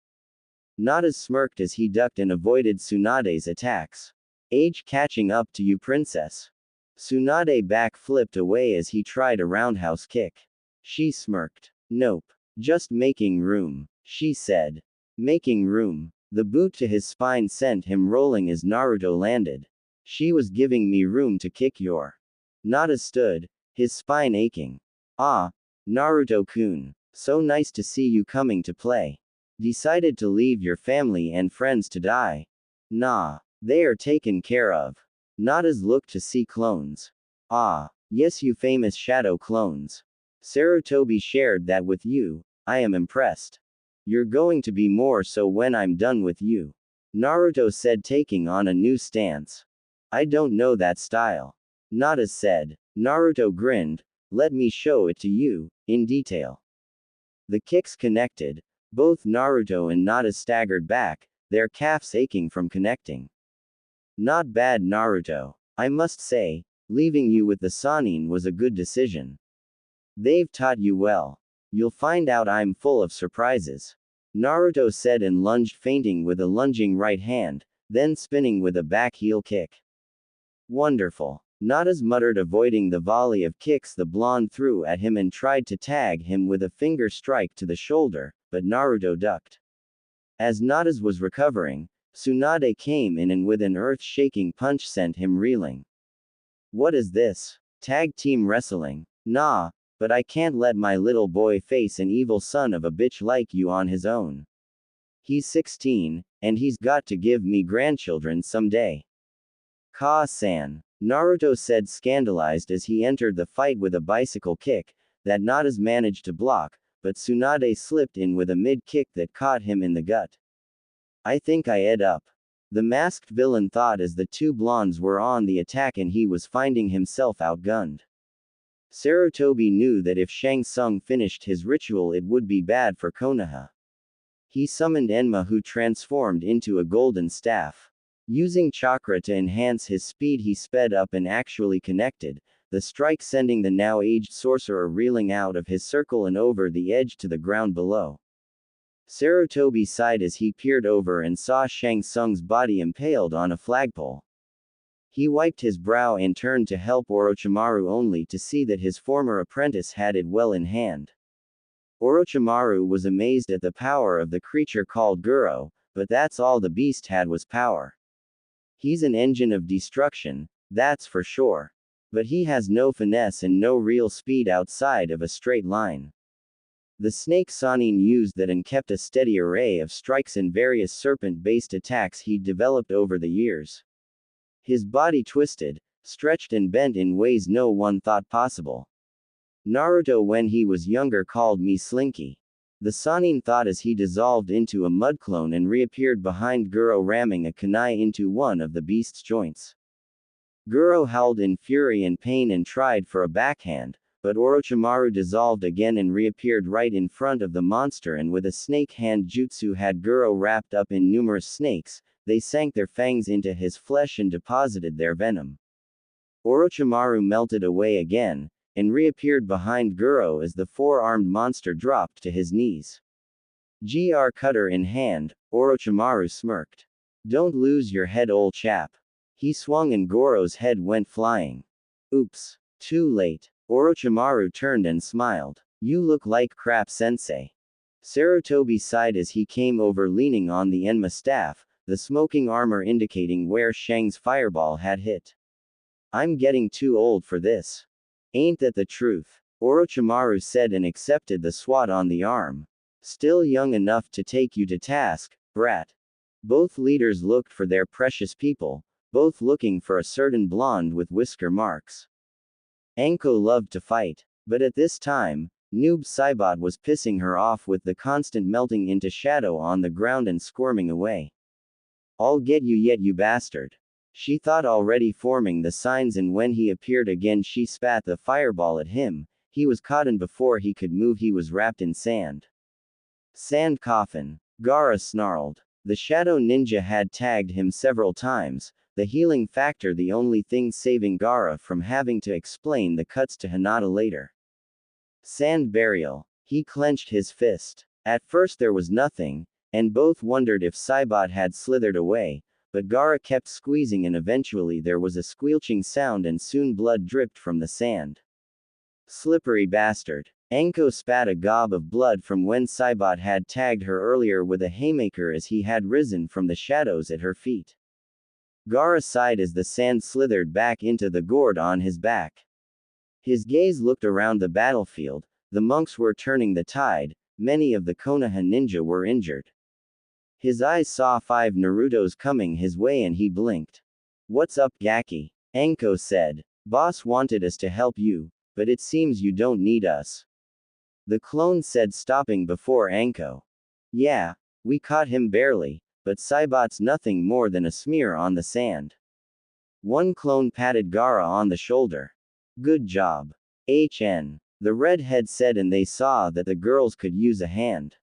Nada smirked as he ducked and avoided Tsunade's attacks. Age catching up to you, princess. Tsunade back-flipped away as he tried a roundhouse kick. She smirked. Nope. Just making room, she said. Making room. The boot to his spine sent him rolling as Naruto landed. She was giving me room to kick your. Nada stood, his spine aching. Ah, Naruto-kun. So nice to see you coming to play. Decided to leave your family and friends to die? Nah. They are taken care of. Nada's looked to see clones. Ah, yes, you famous shadow clones. Sarutobi shared that with you. I am impressed. You're going to be more so when I'm done with you. Naruto said, taking on a new stance. I don't know that style. Nada said. Naruto grinned. Let me show it to you. in detail. The kicks connected. Both Naruto and Nada staggered back, their calves aching from connecting. Not bad, Naruto. I must say, leaving you with the Sannin was a good decision. They've taught you well. You'll find out I'm full of surprises. Naruto said and lunged, feinting with a lunging right hand, then spinning with a back heel kick. Wonderful. Nada's muttered, avoiding the volley of kicks the blonde threw at him, and tried to tag him with a finger strike to the shoulder, but Naruto ducked. As Nada's was recovering, Tsunade came in and with an earth-shaking punch sent him reeling. What is this? Tag team wrestling? Nah, but I can't let my little boy face an evil son of a bitch like you on his own. He's 16, and he's got to give me grandchildren someday. Ka-san, Naruto said, scandalized as he entered the fight with a bicycle kick that Nada's managed to block, but Tsunade slipped in with a mid-kick that caught him in the gut. I think I ed up. The masked villain thought as the two blondes were on the attack and he was finding himself outgunned. Sarutobi knew that if Shang Tsung finished his ritual it would be bad for Konoha. He summoned Enma, who transformed into a golden staff. Using chakra to enhance his speed, he sped up and actually connected the strike, sending the now aged sorcerer reeling out of his circle and over the edge to the ground below. Sarutobi sighed as he peered over and saw Shang Tsung's body impaled on a flagpole. He wiped his brow and turned to help Orochimaru, only to see that his former apprentice had it well in hand. Orochimaru was amazed at the power of the creature called Guro, but that's all the beast had was power. He's an engine of destruction, that's for sure. But he has no finesse and no real speed outside of a straight line. The snake Sannin used that and kept a steady array of strikes and various serpent-based attacks he'd developed over the years. His body twisted, stretched and bent in ways no one thought possible. Naruto when he was younger called me Slinky. The Sannin thought as he dissolved into a mud clone and reappeared behind Guro, ramming a kunai into one of the beast's joints. Guro howled in fury and pain and tried for a backhand, but Orochimaru dissolved again and reappeared right in front of the monster, and with a snake hand jutsu had Guro wrapped up in numerous snakes. They sank their fangs into his flesh and deposited their venom. Orochimaru melted away again, and reappeared behind Guro as the four-armed monster dropped to his knees. GR cutter in hand, Orochimaru smirked. Don't lose your head, old chap. He swung and Goro's head went flying. Oops. Too late. Orochimaru turned and smiled. You look like crap, sensei. Sarutobi sighed as he came over, leaning on the Enma staff, the smoking armor indicating where Shang's fireball had hit. I'm getting too old for this. Ain't that the truth? Orochimaru said and accepted the swat on the arm. Still young enough to take you to task, brat. Both leaders looked for their precious people, both looking for a certain blonde with whisker marks. Anko loved to fight, but at this time, Noob Saibot was pissing her off with the constant melting into shadow on the ground and squirming away. I'll get you yet, you bastard. She thought, already forming the signs, and when he appeared again she spat the fireball at him. He was caught, and before he could move he was wrapped in sand. Sand coffin. Gaara snarled. The shadow ninja had tagged him several times, the healing factor the only thing saving Gaara from having to explain the cuts to Hinata later. Sand burial. He clenched his fist. At first there was nothing, and both wondered if Saibot had slithered away, but Gaara kept squeezing and eventually there was a squelching sound and soon blood dripped from the sand. Slippery bastard. Anko spat a gob of blood from when Saibot had tagged her earlier with a haymaker as he had risen from the shadows at her feet. Gaara sighed as the sand slithered back into the gourd on his back. His gaze looked around the battlefield. The monks were turning the tide, many of the Konoha ninja were injured. His eyes saw 5 Narutos coming his way and he blinked. What's up, Gaki? Anko said. Boss wanted us to help you, but it seems you don't need us. The clone said, stopping before Anko. Yeah, we caught him barely, but Saibot's nothing more than a smear on the sand. One clone patted Gaara on the shoulder. Good job. HN. The redhead said, and they saw that the girls could use a hand.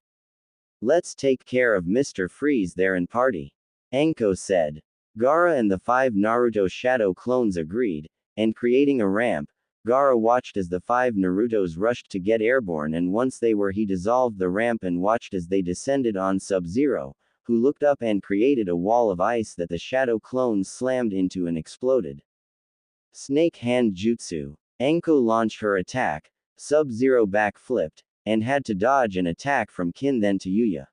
Let's take care of Mr. Freeze there and party. Anko said. Gaara and the 5 Naruto shadow clones agreed, and creating a ramp, Gaara watched as the 5 Narutos rushed to get airborne, and once they were, he dissolved the ramp and watched as they descended on Sub-Zero, who looked up and created a wall of ice that the shadow clones slammed into and exploded. Snake Hand Jutsu. Anko launched her attack, Sub-Zero backflipped, and had to dodge an attack from Kin then to Yuya.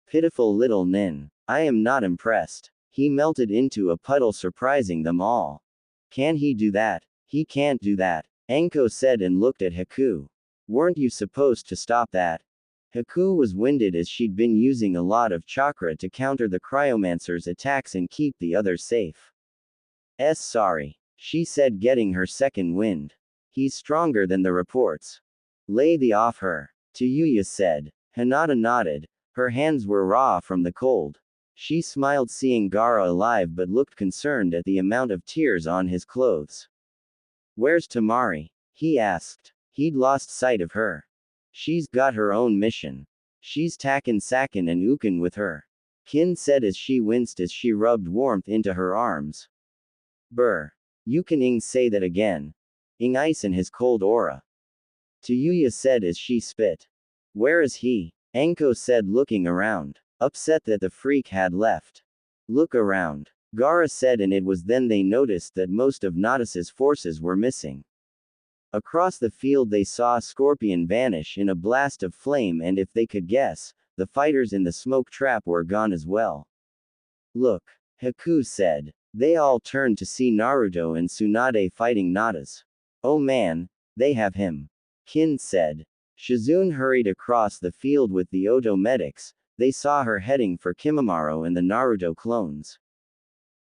Pitiful little Nin. I am not impressed. He melted into a puddle, surprising them all. Can he do that? He can't do that, Anko said and looked at Haku. Weren't you supposed to stop that? Haku was winded as she'd been using a lot of chakra to counter the cryomancer's attacks and keep the others safe. Sorry, she said, getting her second wind. He's stronger than the reports. Lay the off her. To Yuya said. Hinata nodded. Her hands were raw from the cold. She smiled seeing Gaara alive but looked concerned at the amount of tears on his clothes. Where's Temari? He asked. He'd lost sight of her. She's got her own mission. She's taken Sakin and Ukin with her. Kin said as she winced as she rubbed warmth into her arms. Brr. You can ing say that again. Ing ice in his cold aura. To Yuya said as she spit. Where is he? Anko said looking around. Upset that the freak had left. Look around. Gaara said, and it was then they noticed that most of Nautilus's forces were missing. Across the field they saw Scorpion vanish in a blast of flame, and if they could guess, the fighters in the smoke trap were gone as well. Look, Haku said. They all turned to see Naruto and Tsunade fighting Nautilas. Oh man, they have him. Kin said. Shizune hurried across the field with the Oto medics. They saw her heading for Kimimaro and the Naruto clones.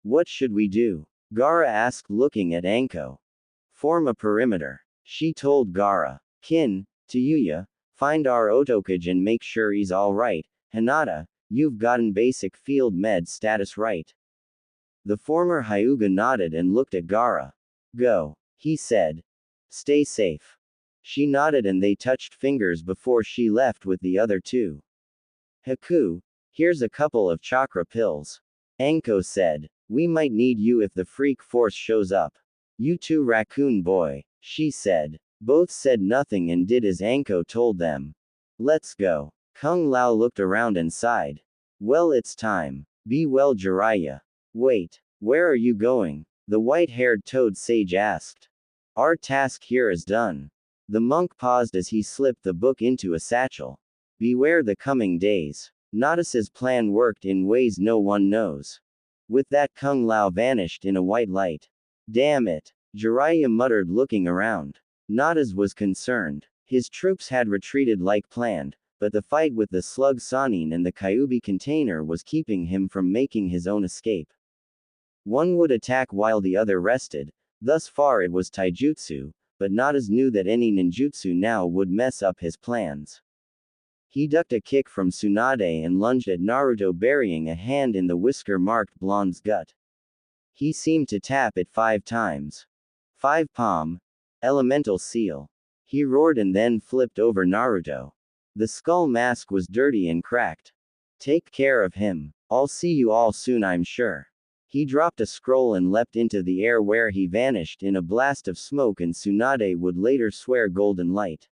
What should we do? Gaara asked looking at Anko. Form a perimeter. She told Gaara. Kin, to Yuya, find our Otokage and make sure he's alright. Hinata, you've gotten basic field med status right. The former Hyuga nodded and looked at Gaara. Go, he said. Stay safe. She nodded and they touched fingers before she left with the other two. Haku, here's a couple of chakra pills. Anko said. We might need you if the freak force shows up. You too, raccoon boy, she said. Both said nothing and did as Anko told them. Let's go. Kung Lao looked around and sighed. Well, it's time. Be well, Jiraiya. Wait, where are you going? The white-haired toad sage asked. Our task here is done. The monk paused as he slipped the book into a satchel. Beware the coming days. Nautilus's plan worked in ways no one knows. With that, Kung Lao vanished in a white light. Damn it, Jiraiya muttered looking around. Nautilas was concerned. His troops had retreated like planned, but the fight with the slug Sannin and the Kyuubi container was keeping him from making his own escape. One would attack while the other rested. Thus far it was taijutsu, but Nautilas knew that any ninjutsu now would mess up his plans. He ducked a kick from Tsunade and lunged at Naruto, burying a hand in the whisker-marked blonde's gut. He seemed to tap it 5 times. 5 palm. Elemental seal. He roared and then flipped over Naruto. The skull mask was dirty and cracked. Take care of him. I'll see you all soon, I'm sure. He dropped a scroll and leapt into the air where he vanished in a blast of smoke, and Tsunade would later swear golden light.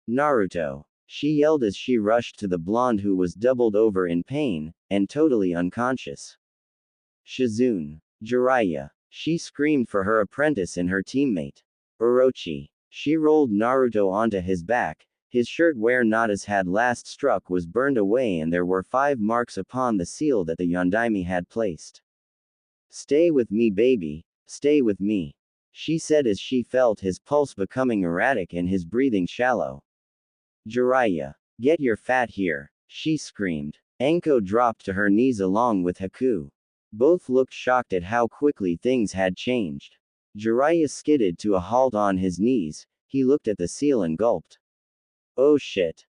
Naruto. She yelled as she rushed to the blonde, who was doubled over in pain, and totally unconscious. Shizune. Jiraiya. She screamed for her apprentice and her teammate. Orochi. She rolled Naruto onto his back. His shirt where Nautilas had last struck was burned away, and there were 5 marks upon the seal that the Yondaime had placed. Stay with me, baby, stay with me, she said as she felt his pulse becoming erratic and his breathing shallow. Jiraiya. Get your fat here, she screamed. Anko dropped to her knees along with Haku. Both looked shocked at how quickly things had changed. Jiraiya skidded to a halt on his knees. He looked at the seal and gulped. Oh shit.